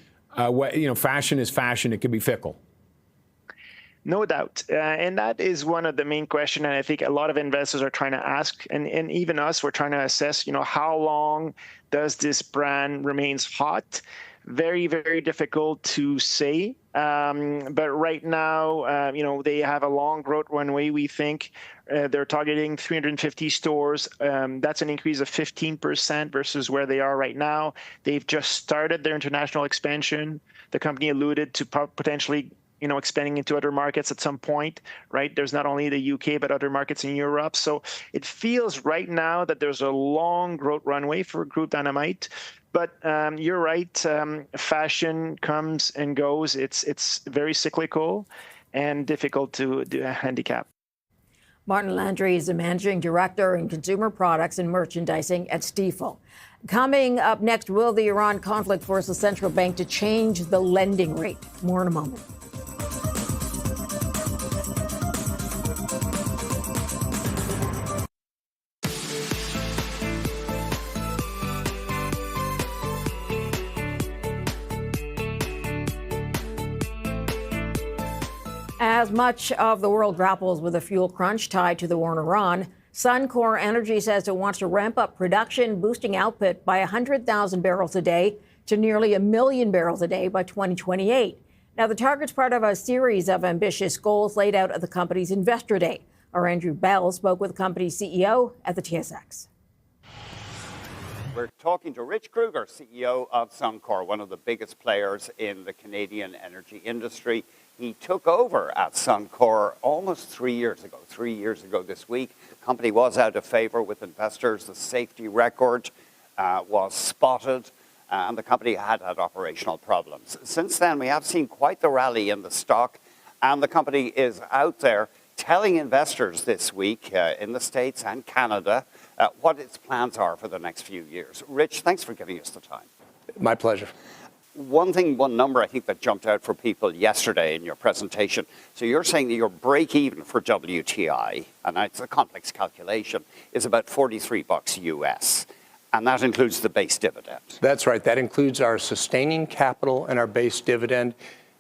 Fashion is fashion; it can be fickle. No doubt, and that is one of the main questions. And I think a lot of investors are trying to ask, and even us, we're trying to assess. How long does this brand remains hot? Very, very difficult to say. But right now, they have a long growth runway. We think they're targeting 350 stores. That's an increase of 15% versus where they are right now. They've just started their international expansion. The company alluded to potentially expanding into other markets at some point, right? There's not only the UK, but other markets in Europe. So it feels right now that there's a long growth runway for Groupe Dynamite. But you're right, fashion comes and goes. It's very cyclical and difficult to handicap. Martin Landry is the Managing Director in Consumer Products and Merchandising at Stifel. Coming up next, will the Iran conflict force the central bank to change the lending rate? More in a moment. As much of the world grapples with a fuel crunch tied to the war in Iran, Suncor Energy says it wants to ramp up production, boosting output by 100,000 barrels a day to nearly 1 million barrels a day by 2028. Now, the target's part of a series of ambitious goals laid out at the company's Investor Day. Our Andrew Bell spoke with the company's CEO at the TSX. We're talking to Rich Kruger, CEO of Suncor, one of the biggest players in the Canadian energy industry. He took over at Suncor almost 3 years ago. 3 years ago this week, the company was out of favor with investors. The safety record was spotted, and the company had operational problems. Since then, we have seen quite the rally in the stock, and the company is out there telling investors this week in the States and Canada what its plans are for the next few years. Rich, thanks for giving us the time. My pleasure. One number I think that jumped out for people yesterday in your presentation. So you're saying that your break even for WTI, and it's a complex calculation, is about $43 US. And that includes the base dividend. That's right. That includes our sustaining capital and our base dividend.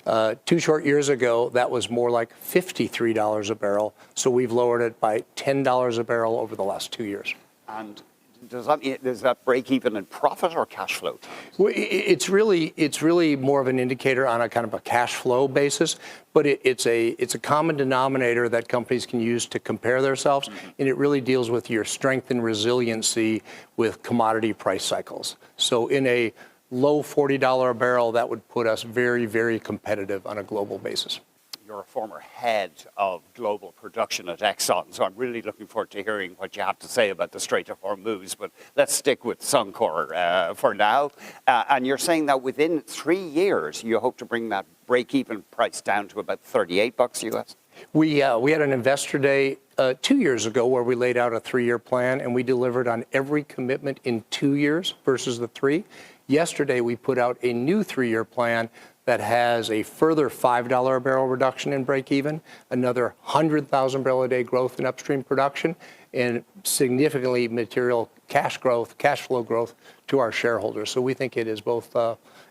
2 short years ago, that was more like $53 a barrel. So we've lowered it by $10 a barrel over the last 2 years. And does that break even in profit or cash flow? Well, it's really more of an indicator on a kind of a cash flow basis, but it's a common denominator that companies can use to compare themselves, and it really deals with your strength and resiliency with commodity price cycles. So in a low $40 a barrel, that would put us very, very competitive on a global basis. You're a former head of global production at Exxon, so I'm really looking forward to hearing what you have to say about the Strait of Hormuz, but let's stick with Suncor for now. And you're saying that within 3 years, you hope to bring that break-even price down to about $38 US? We had an investor day 2 years ago where we laid out a 3-year plan, and we delivered on every commitment in 2 years versus the 3. Yesterday, we put out a new 3-year plan that has a further $5 a barrel reduction in break-even, another 100,000 barrel a day growth in upstream production, and significantly material cash flow growth to our shareholders. So we think it is both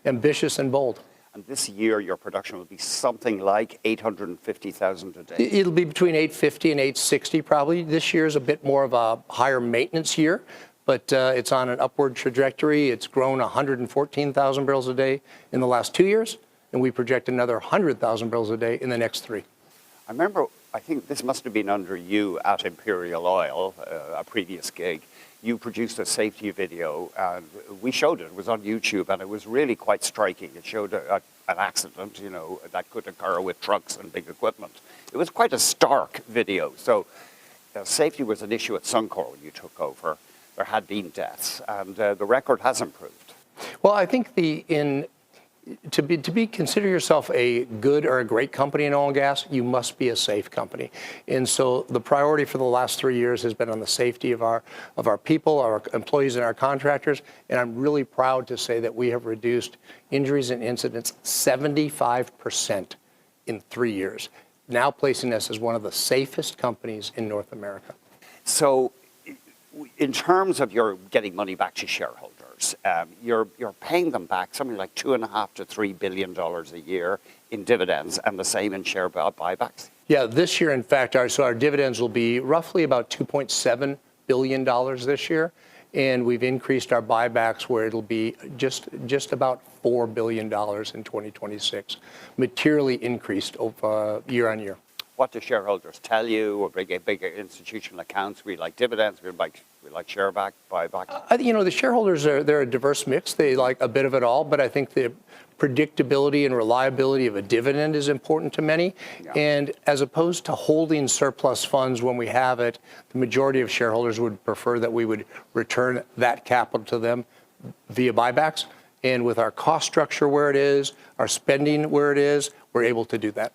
ambitious and bold. And this year, your production will be something like 850,000 a day. It'll be between 850 and 860 probably. This year is a bit more of a higher maintenance year, but it's on an upward trajectory. It's grown 114,000 barrels a day in the last 2 years, and we project another 100,000 barrels a day in the next 3. I remember, I think this must have been under you at Imperial Oil, a previous gig. You produced a safety video, and we showed it. It was on YouTube, and it was really quite striking. It showed an accident, that could occur with trucks and big equipment. It was quite a stark video. So safety was an issue at Suncor when you took over. There had been deaths, and the record has improved. Well, I think to consider yourself a good or a great company in oil and gas, you must be a safe company. And so the priority for the last 3 years has been on the safety of our people, our employees, and our contractors. And I'm really proud to say that we have reduced injuries and incidents 75% in 3 years, now placing us as one of the safest companies in North America. So in terms of your getting money back to shareholders, you're paying them back something like $2.5 to $3 billion a year in dividends, and the same in share buybacks. Yeah, this year, in fact, our dividends will be roughly about $2.7 billion this year, and we've increased our buybacks where it'll be just about $4 billion in 2026, materially increased over year on year. What do shareholders tell you, or bigger institutional accounts? We like dividends, we like share buybacks. The shareholders they're a diverse mix. They like a bit of it all, but I think the predictability and reliability of a dividend is important to many. Yeah. And as opposed to holding surplus funds when we have it, the majority of shareholders would prefer that we would return that capital to them via buybacks. And with our cost structure where it is, our spending where it is, we're able to do that.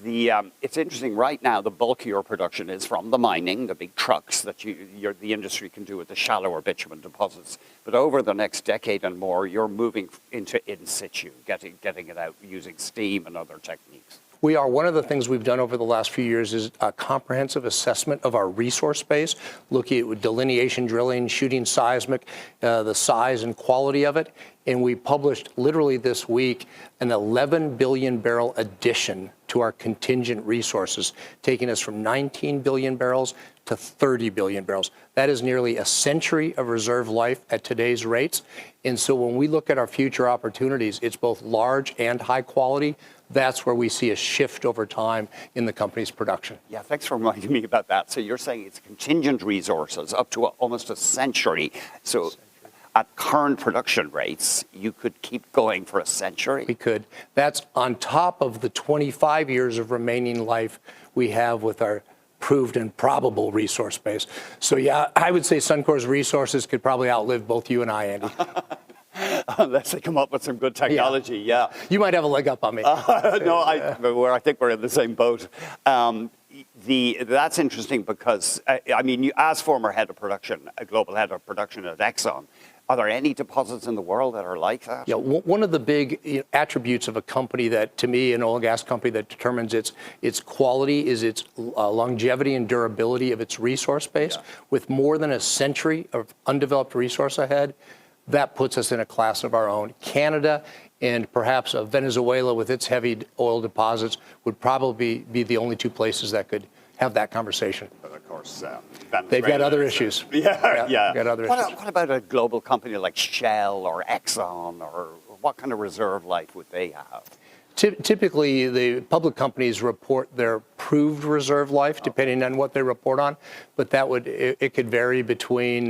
It's interesting right now, the bulk of your production is from the mining, the big trucks that the industry can do with the shallower bitumen deposits. But over the next decade and more, you're moving into in situ, getting it out using steam and other techniques. We are. One of the things we've done over the last few years is a comprehensive assessment of our resource base, looking at delineation drilling, shooting seismic, the size and quality of it. And we published literally this week an 11 billion barrel addition to our contingent resources, taking us from 19 billion barrels to 30 billion barrels. That is nearly a century of reserve life at today's rates. And so when we look at our future opportunities, it's both large and high quality. That's where we see a shift over time in the company's production. Yeah, thanks for reminding me about that. So you're saying it's contingent resources up to almost a century. So at current production rates, you could keep going for a century. We could. That's on top of the 25 years of remaining life we have with our proved and probable resource base. So yeah, I would say Suncor's resources could probably outlive both you and I, Andy. Unless they come up with some good technology, yeah. You might have a leg up on me. No, I think we're in the same boat. That's interesting because, I mean, you, as former head of production, a global head of production at Exxon, are there any deposits in the world that are like that? Yeah, one of the big attributes of a company that, to me, an oil and gas company that determines its quality is its longevity and durability of its resource base. Yeah. With more than a century of undeveloped resource ahead, that puts us in a class of our own. Canada and perhaps Venezuela with its heavy oil deposits would probably be the only two places that could have that conversation. But of course, they've got other issues. Yeah. Got other issues. What about a global company like Shell or Exxon, or what kind of reserve life would they have? Typically, the public companies report their proved reserve life, depending on what they report on, but it could vary between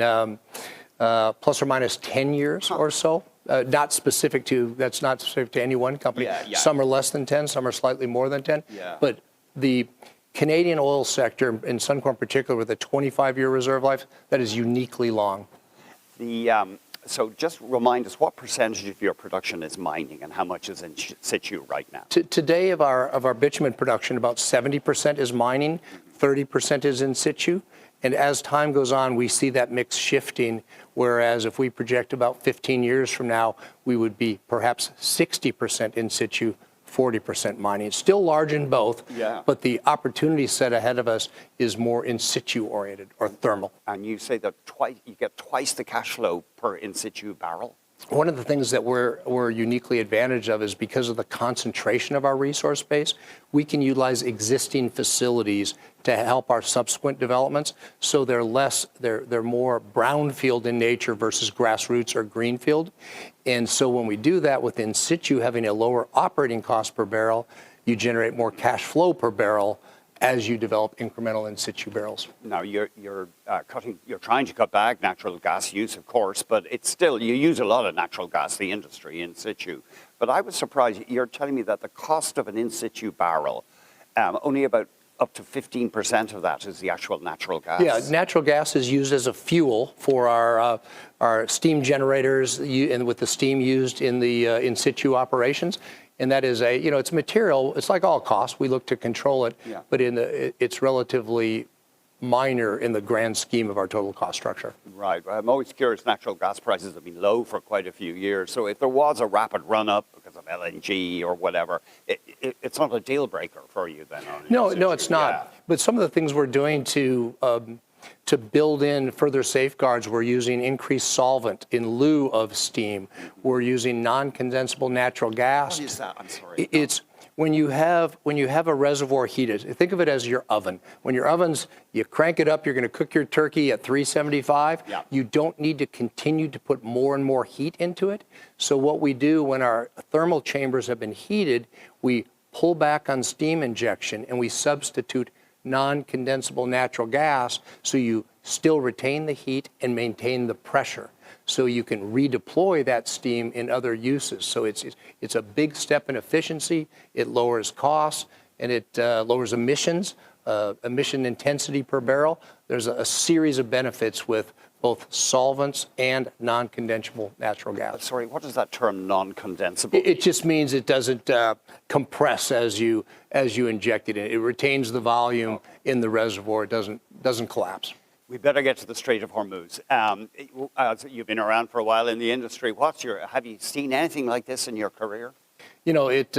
plus or minus 10 years or so. That's not specific to any one company. Yeah. Some are less than 10, some are slightly more than 10. Yeah. But the Canadian oil sector, and Suncor in particular, with a 25-year reserve life, that is uniquely long. So just remind us, what percentage of your production is mining and how much is in situ right now? Today of our bitumen production, about 70% is mining, 30% is in situ. And as time goes on, we see that mix shifting, whereas if we project about 15 years from now, we would be perhaps 60% in situ, 40% mining. It's still large in both, but the opportunity set ahead of us is more in situ oriented or thermal. And you say that you get twice the cash flow per in situ barrel? One of the things that we're uniquely advantaged of is because of the concentration of our resource base, we can utilize existing facilities to help our subsequent developments. So they're more brownfield in nature versus grassroots or greenfield. And so when we do that with in situ having a lower operating cost per barrel, you generate more cash flow per barrel as you develop incremental in situ barrels. Now you're trying to cut back natural gas use, of course, but it's still, you use a lot of natural gas, the industry, in situ. But I was surprised, you're telling me that the cost of an in situ barrel, only about up to 15% of that is the actual natural gas. Yeah, natural gas is used as a fuel for our steam generators and with the steam used in the in situ operations. And that is it's material. It's like all costs. We look to control it, but it's relatively minor in the grand scheme of our total cost structure. Right. I'm always curious. Natural gas prices have been low for quite a few years. So if there was a rapid run up because of LNG or whatever, it's not a deal breaker for you then. No, it's not. Yeah. But some of the things we're doing to build in further safeguards, we're using increased solvent in lieu of steam. We're using non-condensable natural gas. What is that? I'm sorry. It's when you have a reservoir heated. Think of it as your oven. When your oven's, you crank it up, you're going to cook your turkey at 375. Yeah. You don't need to continue to put more and more heat into it. So what we do when our thermal chambers have been heated, we pull back on steam injection and we substitute non-condensable natural gas, so you still retain the heat and maintain the pressure. So you can redeploy that steam in other uses. So it's a big step in efficiency. It lowers costs and it lowers emissions, emission intensity per barrel. There's a series of benefits with both solvents and non-condensable natural gas. Sorry, what is that term, non-condensable? It just means it doesn't compress as you inject it in. It retains the volume in the reservoir. It doesn't collapse. We better get to the Strait of Hormuz. You've been around for a while in the industry. Have you seen anything like this in your career? I would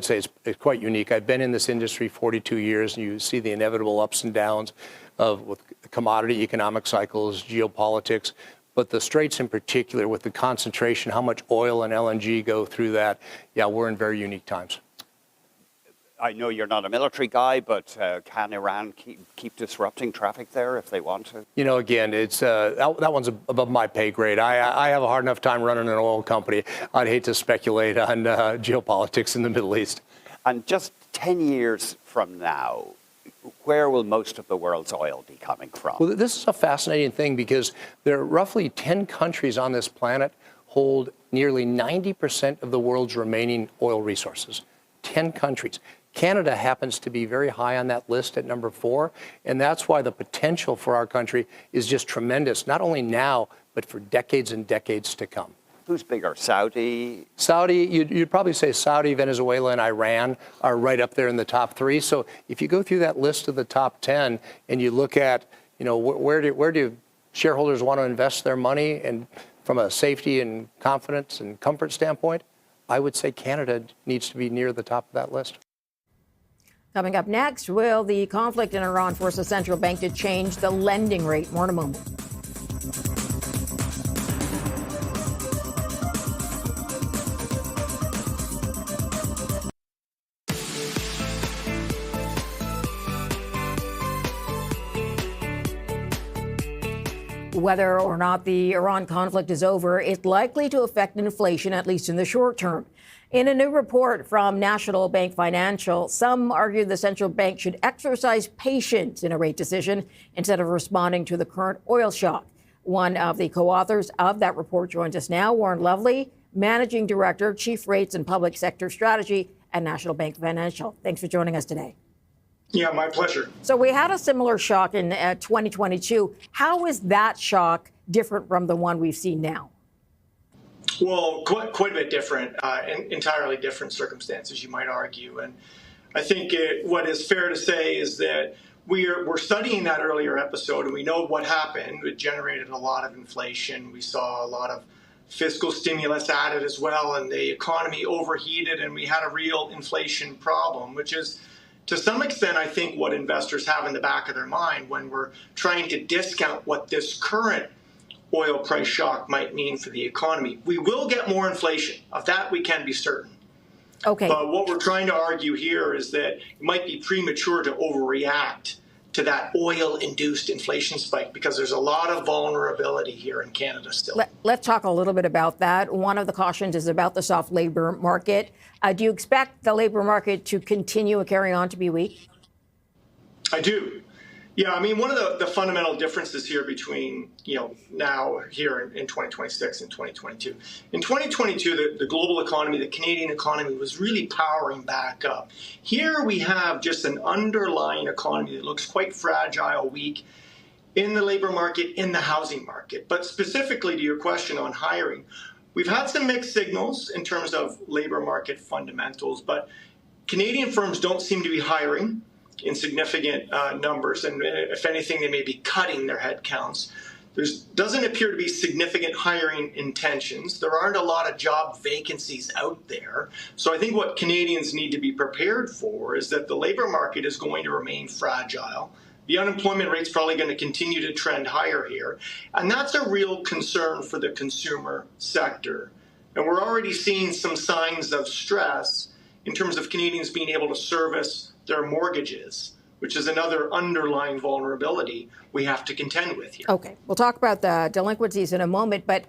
say it's quite unique. I've been in this industry 42 years, and you see the inevitable ups and downs with commodity economic cycles, geopolitics, but the straits in particular, with the concentration, how much oil and LNG go through that, we're in very unique times. I know you're not a military guy, but can Iran keep disrupting traffic there if they want to? Again, it's that one's above my pay grade. I have a hard enough time running an oil company. I'd hate to speculate on geopolitics in the Middle East. And just 10 years from now, where will most of the world's oil be coming from? Well, this is a fascinating thing because there are roughly 10 countries on this planet hold nearly 90% of the world's remaining oil resources. 10 countries. Canada happens to be very high on that list at number 4, and that's why the potential for our country is just tremendous, not only now, but for decades and decades to come. Who's bigger, Saudi? Saudi, you'd probably say Saudi, Venezuela, and Iran are right up there in the top 3. So if you go through that list of the top 10 and you look at, where do shareholders want to invest their money, and from a safety and confidence and comfort standpoint, I would say Canada needs to be near the top of that list. Coming up next, will the conflict in Iran force the central bank to change the lending rate? More in a moment. Whether or not the Iran conflict is over, it's likely to affect inflation, at least in the short term. In a new report from National Bank Financial, some argue the central bank should exercise patience in a rate decision instead of responding to the current oil shock. One of the co-authors of that report joins us now, Warren Lovely, Managing Director, Chief Rates and Public Sector Strategy at National Bank Financial. Thanks for joining us today. Yeah, my pleasure. So we had a similar shock in 2022. How is that shock different from the one we've seen now? Well, quite a bit different, entirely different circumstances, you might argue. And I think what is fair to say is that we're studying that earlier episode, and we know what happened. It generated a lot of inflation. We saw a lot of fiscal stimulus added as well, and the economy overheated, and we had a real inflation problem, which is, to some extent, I think what investors have in the back of their mind when we're trying to discount what this current oil price shock might mean for the economy. We will get more inflation. Of that, we can be certain. Okay. But what we're trying to argue here is that it might be premature to overreact to that oil-induced inflation spike because there's a lot of vulnerability here in Canada still. Let's talk a little bit about that. One of the cautions is about the soft labor market. Do you expect the labor market to continue or carry on to be weak? I do. Yeah, I mean, one of the fundamental differences here between, now here in 2026 and 2022. In 2022, the global economy, the Canadian economy was really powering back up. Here we have just an underlying economy that looks quite fragile, weak in the labor market, in the housing market. But specifically to your question on hiring, we've had some mixed signals in terms of labor market fundamentals, but Canadian firms don't seem to be hiring in significant numbers, and if anything, they may be cutting their headcounts. There doesn't appear to be significant hiring intentions. There aren't a lot of job vacancies out there. So I think what Canadians need to be prepared for is that the labor market is going to remain fragile. The unemployment rate's probably going to continue to trend higher here. And that's a real concern for the consumer sector. And we're already seeing some signs of stress in terms of Canadians being able to service their mortgages, which is another underlying vulnerability we have to contend with here. Okay, we'll talk about the delinquencies in a moment, but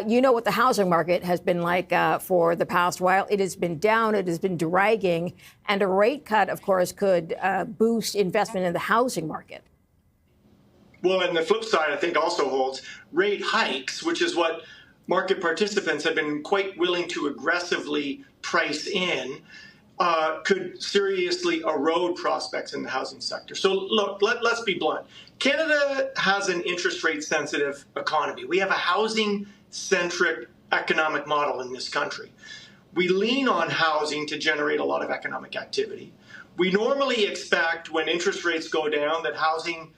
you know what the housing market has been like for the past while. It has been down, it has been dragging, and a rate cut, of course, could boost investment in the housing market. Well, and the flip side, I think, also holds rate hikes, which is what market participants have been quite willing to aggressively price in, could seriously erode prospects in the housing sector. So look, let's be blunt. Canada has an interest rate sensitive economy. We have a housing centric economic model in this country. We lean on housing to generate a lot of economic activity. We normally expect when interest rates go down that housing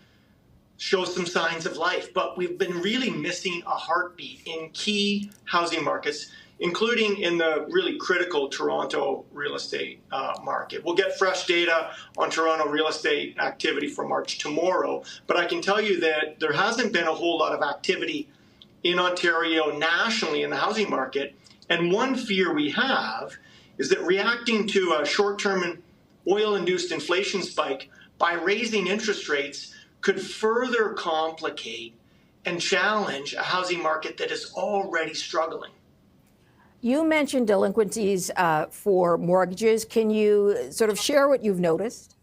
shows some signs of life, but we've been really missing a heartbeat in key housing markets, including in the really critical Toronto real estate market. We'll get fresh data on Toronto real estate activity for March tomorrow, but I can tell you that there hasn't been a whole lot of activity in Ontario nationally in the housing market. And one fear we have is that reacting to a short-term oil-induced inflation spike by raising interest rates could further complicate and challenge a housing market that is already struggling. You mentioned delinquencies for mortgages. Can you sort of share what you've noticed?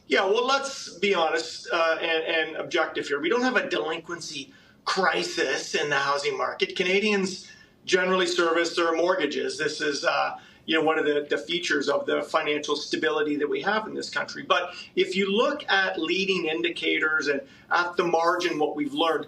Yeah, well, let's be honest and objective here. We don't have a delinquency crisis in the housing market. Canadians generally service their mortgages. This is one of the features of the financial stability that we have in this country. But if you look at leading indicators and at the margin, what we've learned,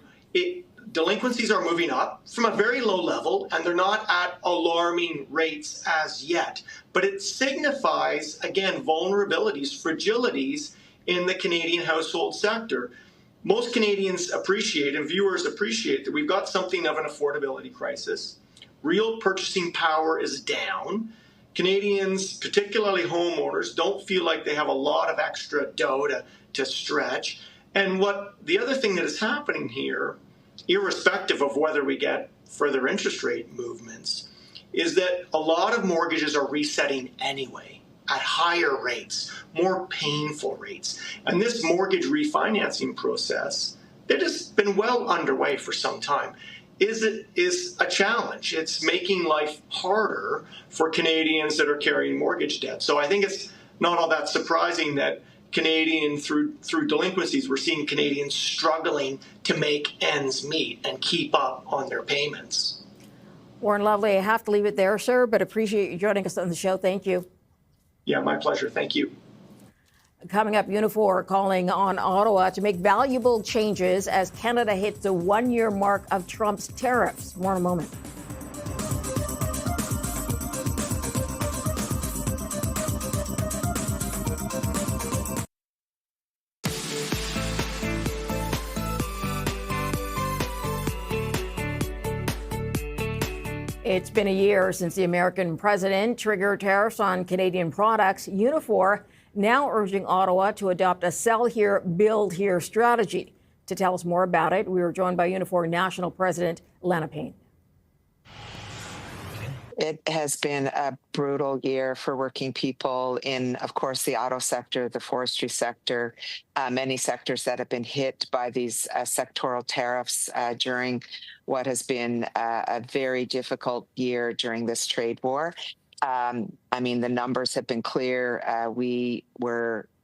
delinquencies are moving up from a very low level, and they're not at alarming rates as yet. But it signifies, again, vulnerabilities, fragilities in the Canadian household sector. Most Canadians appreciate, and viewers appreciate, that we've got something of an affordability crisis. Real purchasing power is down. Canadians, particularly homeowners, don't feel like they have a lot of extra dough to stretch. And the other thing that is happening here, irrespective of whether we get further interest rate movements, is that a lot of mortgages are resetting anyway at higher rates, more painful rates. And this mortgage refinancing process that has been well underway for some time is a challenge. It's making life harder for Canadians that are carrying mortgage debt. So I think it's not all that surprising that through delinquencies, we're seeing Canadians struggling to make ends meet and keep up on their payments. Warren Lovely, I have to leave it there, sir, but appreciate you joining us on the show. Thank you. Yeah, my pleasure. Thank you. Coming up, Unifor calling on Ottawa to make valuable changes as Canada hits the one-year mark of Trump's tariffs. More in a moment. It's been a year since the American president triggered tariffs on Canadian products. Unifor now urging Ottawa to adopt a sell here, build here strategy. To tell us more about it, we were joined by Unifor National President Lana Payne. It has been a brutal year for working people in, of course, the auto sector, the forestry sector, many sectors that have been hit by these sectoral tariffs during what has been a very difficult year during this trade war. I mean, the numbers have been clear. We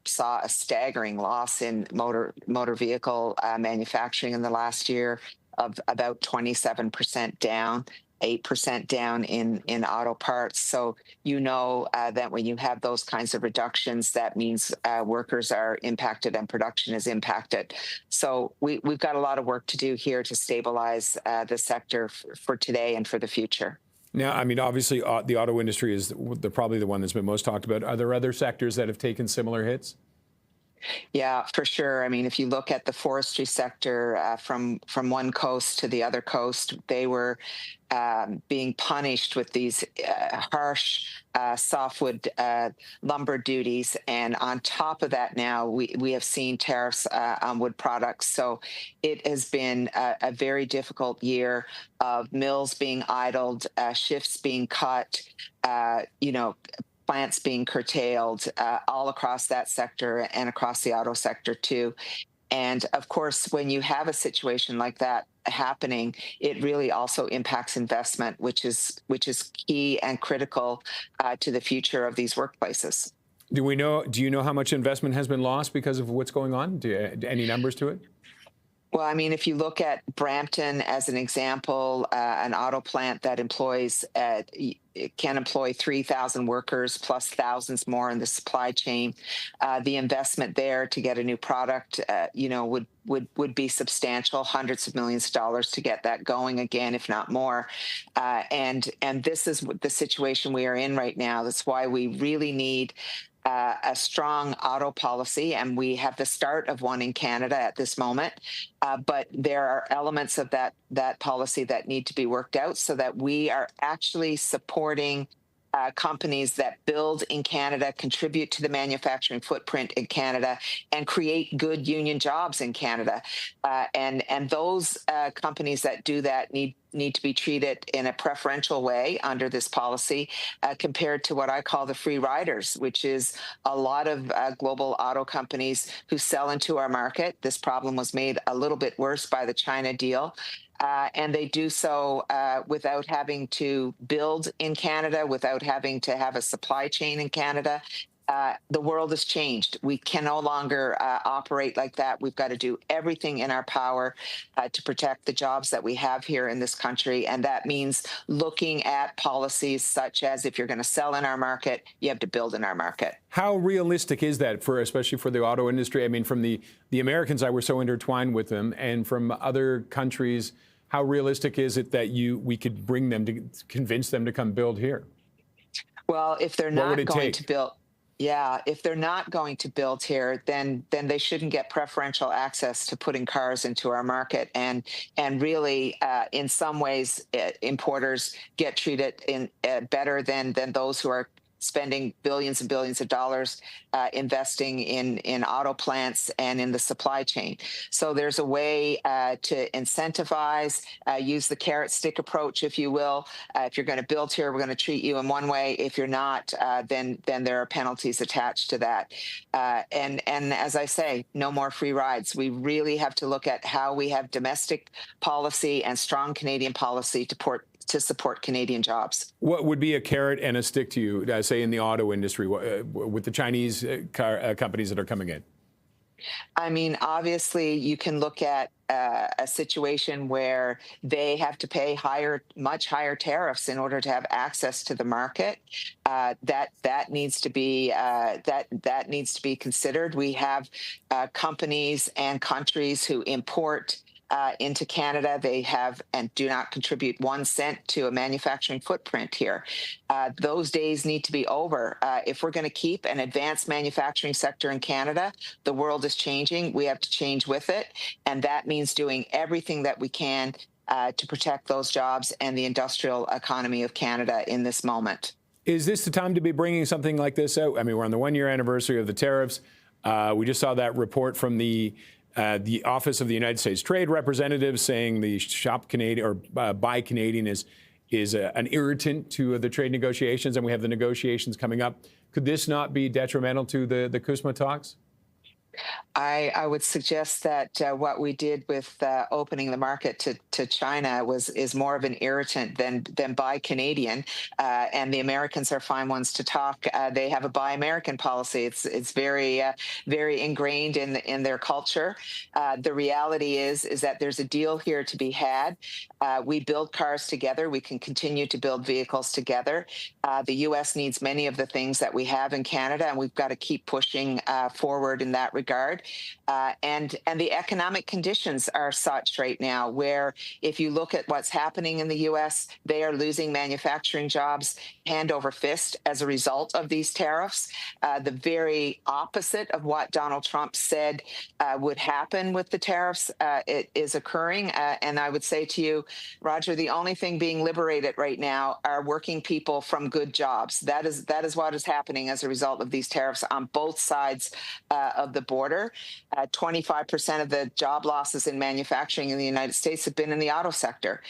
saw a staggering loss in motor vehicle manufacturing in the last year of about 27% down. 8% down in auto parts. So that when you have those kinds of reductions, that means workers are impacted and production is impacted. So we've got a lot of work to do here to stabilize the sector for today and for the future. Now, I mean, obviously, the auto industry is probably the one that's been most talked about. Are there other sectors that have taken similar hits? Yeah, for sure. I mean, if you look at the forestry sector from one coast to the other coast, they were being punished with these harsh softwood lumber duties. And on top of that now, we have seen tariffs on wood products. So it has been a very difficult year of mills being idled, shifts being cut, plants being curtailed all across that sector and across the auto sector too. And of course, when you have a situation like that happening, it really also impacts investment, which is key and critical to the future of these workplaces. Do you know how much investment has been lost because of what's going on? Any numbers to it? Well, I mean, if you look at Brampton as an example, an auto plant that can employ 3,000 workers plus thousands more in the supply chain, the investment there to get a new product, would be substantial, hundreds of millions of dollars to get that going again, if not more. And this is the situation we are in right now. That's why we really need a strong auto policy, and we have the start of one in Canada at this moment. But there are elements of that policy that need to be worked out so that we are actually supporting companies that build in Canada, contribute to the manufacturing footprint in Canada, and create good union jobs in Canada. And those companies that do that need to be treated in a preferential way under this policy compared to what I call the free riders, which is a lot of global auto companies who sell into our market. This problem was made a little bit worse by the China deal. And they do so without having to build in Canada, without having to have a supply chain in Canada. the world has changed. We can no longer operate like that. We've got to do everything in our power to protect the jobs that we have here in this country. And that means looking at policies such as if you're going to sell in our market, you have to build in our market. How realistic is that, especially for the auto industry? I mean, from the Americans, I were so intertwined with them, and from other countries, how realistic is it that we could bring them to convince them to come build here? Well, if they're not going to build. Yeah, if they're not going to build here, then they shouldn't get preferential access to putting cars into our market. And really, in some ways, importers get treated better than those who are spending billions and billions of dollars investing in auto plants and in the supply chain. So there's a way to incentivize, use the carrot stick approach, if you will. If you're going to build here, we're going to treat you in one way. If you're not, then there are penalties attached to that. And as I say, no more free rides. We really have to look at how we have domestic policy and strong Canadian policy to support Canadian jobs. What would be a carrot and a stick to you, say, in the auto industry with the Chinese car companies that are coming in? I mean, obviously, you can look at a situation where they have to pay much higher tariffs in order to have access to the market. That needs to be that needs to be considered. We have companies and countries who import into Canada. They have and do not contribute 1 cent to a manufacturing footprint here. Those days need to be over. If we're going to keep an advanced manufacturing sector in Canada, the world is changing. We have to change with it. And that means doing everything that we can to protect those jobs and the industrial economy of Canada in this moment. Is this the time to be bringing something like this out? I mean, we're on the 1-year anniversary of the tariffs. We just saw that report from the Office of the United States Trade Representative saying the Shop Canadian or Buy Canadian is an irritant to the trade negotiations, and we have the negotiations coming up. Could this not be detrimental to the CUSMA talks? I would suggest that what we did with opening the market to China is more of an irritant than Buy Canadian, and the Americans are fine ones to talk. They have a Buy American policy. It's very very ingrained in their culture. The reality is that there's a deal here to be had. We build cars together. We can continue to build vehicles together. The U.S. needs many of the things that we have in Canada, and we've got to keep pushing forward in that regard. And the economic conditions are such right now where if you look at what's happening in the U.S., they are losing manufacturing jobs hand over fist as a result of these tariffs. The very opposite of what Donald Trump said would happen with the tariffs, it is occurring. And I would say to you, Roger, the only thing being liberated right now are working people from good jobs. That is what is happening as a result of these tariffs on both sides of the border. 25% of the job losses in manufacturing in the United States have been in the auto sector.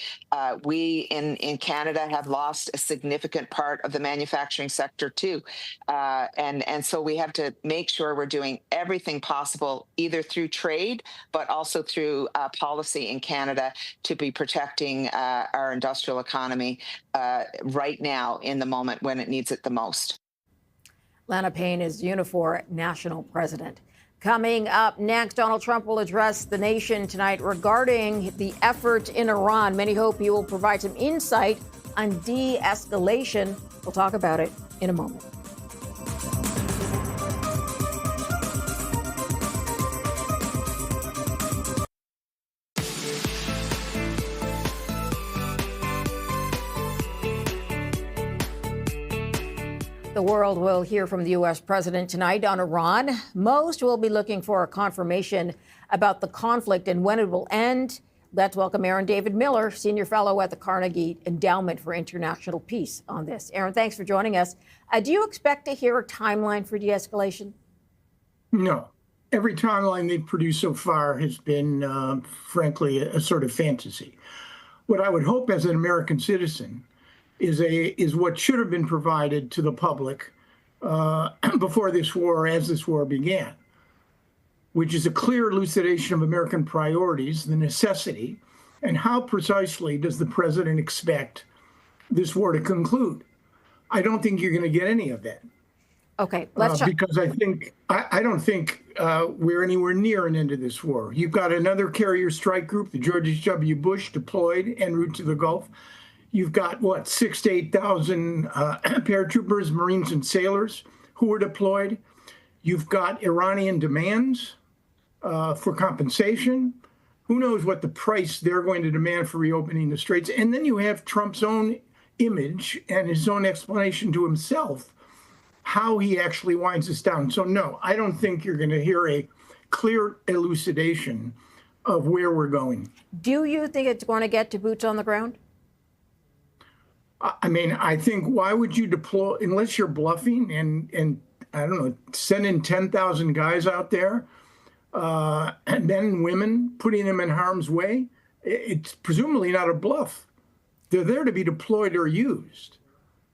We in Canada have lost a significant part of the manufacturing sector too. And so we have to make sure we're doing everything possible, either through trade, but also through policy in Canada to be protecting our industrial economy right now in the moment when it needs it the most. Lana Payne is Unifor National President. Coming up next, Donald Trump will address the nation tonight regarding the effort in Iran. Many hope he will provide some insight on de-escalation. We'll talk about it in a moment. The world will hear from the U.S. president tonight on Iran. Most will be looking for a confirmation about the conflict and when it will end. Let's welcome Aaron David Miller, senior fellow at the Carnegie Endowment for International Peace, on this. Aaron, thanks for joining us. Do you expect to hear a timeline for de-escalation? No. Every timeline they've produced so far has been, frankly, a sort of fantasy. What I would hope as an American citizen is what should have been provided to the public before this war, as this war began, which is a clear elucidation of American priorities, the necessity, and how precisely does the president expect this war to conclude. I don't think you're going to get any of that. Okay, let's talk. Because I don't think we're anywhere near an end to this war. You've got another carrier strike group, the George W. Bush, deployed en route to the Gulf. You've got, what, 6,000 to 8,000 paratroopers, Marines, and sailors who were deployed. You've got Iranian demands for compensation. Who knows what the price they're going to demand for reopening the straits? And then you have Trump's own image and his own explanation to himself how he actually winds this down. So no, I don't think you're going to hear a clear elucidation of where we're going. Do you think it's going to get to boots on the ground? I mean, I think why would you deploy, unless you're bluffing and I don't know, sending 10,000 guys out there, and men and women, putting them in harm's way? It's presumably not a bluff. They're there to be deployed or used.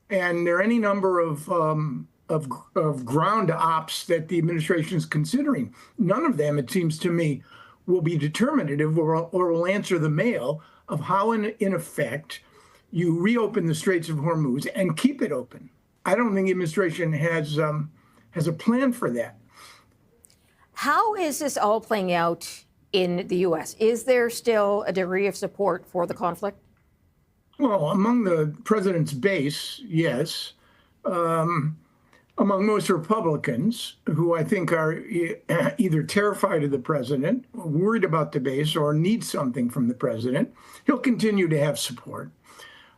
And there are any number of ground ops that the administration is considering. None of them, it seems to me, will be determinative or will answer the mail of how, in effect, you reopen the Straits of Hormuz and keep it open. I don't think the administration has a plan for that. How is this all playing out in the U.S.? Is there still a degree of support for the conflict? Well, among the president's base, yes. Among most Republicans, who I think are either terrified of the president, worried about the base, or need something from the president, he'll continue to have support.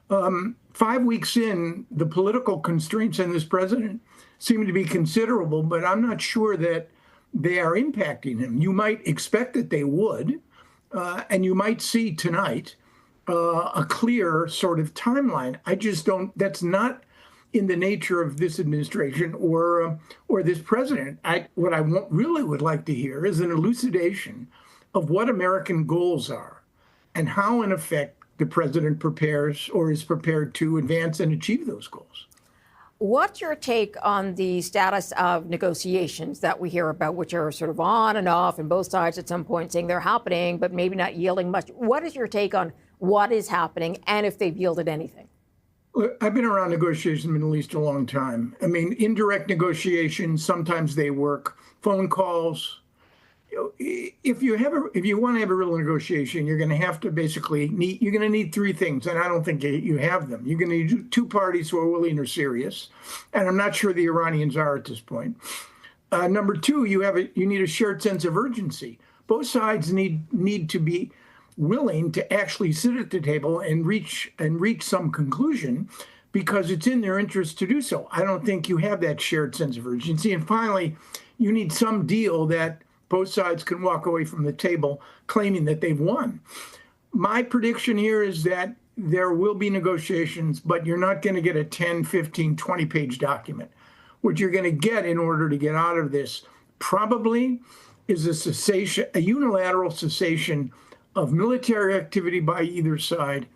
5 weeks in, the political constraints on this president seem to be considerable, but I'm not sure that they are impacting him. You might expect that they would, and you might see tonight a clear sort of timeline. I just don't, that's not in the nature of this administration or this president. What I really would like to hear is an elucidation of what American goals are and how, in effect, the president prepares or is prepared to advance and achieve those goals. What's your take on the status of negotiations that we hear about, which are sort of on and off, and both sides at some point saying they're happening, but maybe not yielding much? What is your take on what is happening and if they've yielded anything? Look, I've been around negotiations in the Middle East a long time. I mean, indirect negotiations, sometimes they work. Phone calls. If you want to have a real negotiation, you're going to have to you're going to need three things, and I don't think you have them. You're going to need two parties who are willing or serious, and I'm not sure the Iranians are at this point. Number two, you need a shared sense of urgency. Both sides need to be willing to actually sit at the table and reach some conclusion, because it's in their interest to do so. I don't think you have that shared sense of urgency. And finally, you need some deal that both sides can walk away from the table claiming that they've won. My prediction here is that there will be negotiations, but you're not going to get a 10, 15, 20-page document. What you're going to get in order to get out of this probably is a unilateral cessation of military activity by either side.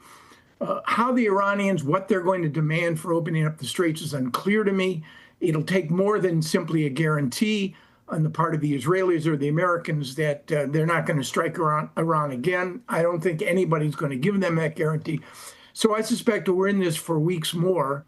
How the Iranians, what they're going to demand for opening up the straits is unclear to me. It'll take more than simply a guarantee on the part of the Israelis or the Americans that they're not going to strike Iran again. I don't think anybody's going to give them that guarantee. So I suspect we're in this for weeks more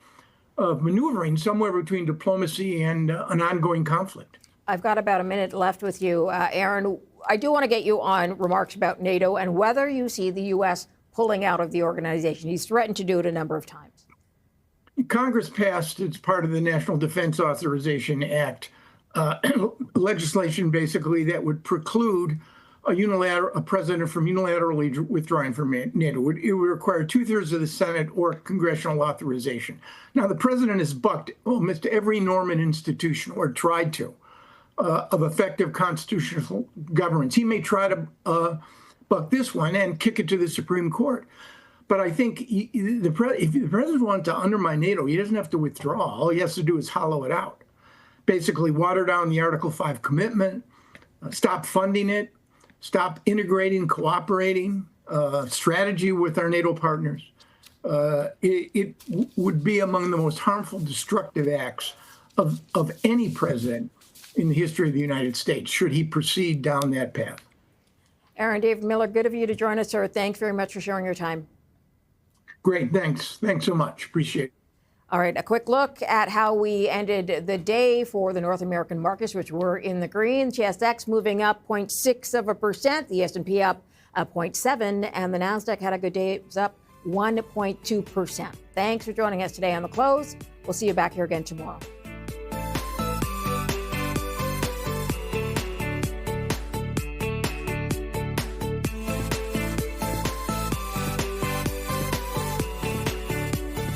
of maneuvering somewhere between diplomacy and an ongoing conflict. I've got about a minute left with you. Aaron, I do want to get you on remarks about NATO and whether you see the U.S. pulling out of the organization. He's threatened to do it a number of times. Congress passed, as part of the National Defense Authorization Act, legislation basically that would preclude a president from unilaterally withdrawing from NATO. It would require 2/3 of the Senate or congressional authorization. Now, the president has bucked almost every norm and institution, or tried to, of effective constitutional governance. He may try to buck this one and kick it to the Supreme Court. But I think if the president wants to undermine NATO, he doesn't have to withdraw. All he has to do is hollow it out. Basically water down the Article 5 commitment, stop funding it, stop integrating, cooperating, strategy with our NATO partners. It would be among the most harmful, destructive acts of any president in the history of the United States, should he proceed down that path. Aaron David Miller, good of you to join us, sir. Thanks very much for sharing your time. Great, thanks. Thanks so much. Appreciate it. All right, a quick look at how we ended the day for the North American markets, which were in the green. TSX moving up 0.6%, the S&P up 0.7%, and the Nasdaq had a good day. It was up 1.2%. Thanks for joining us today on The Close. We'll see you back here again tomorrow.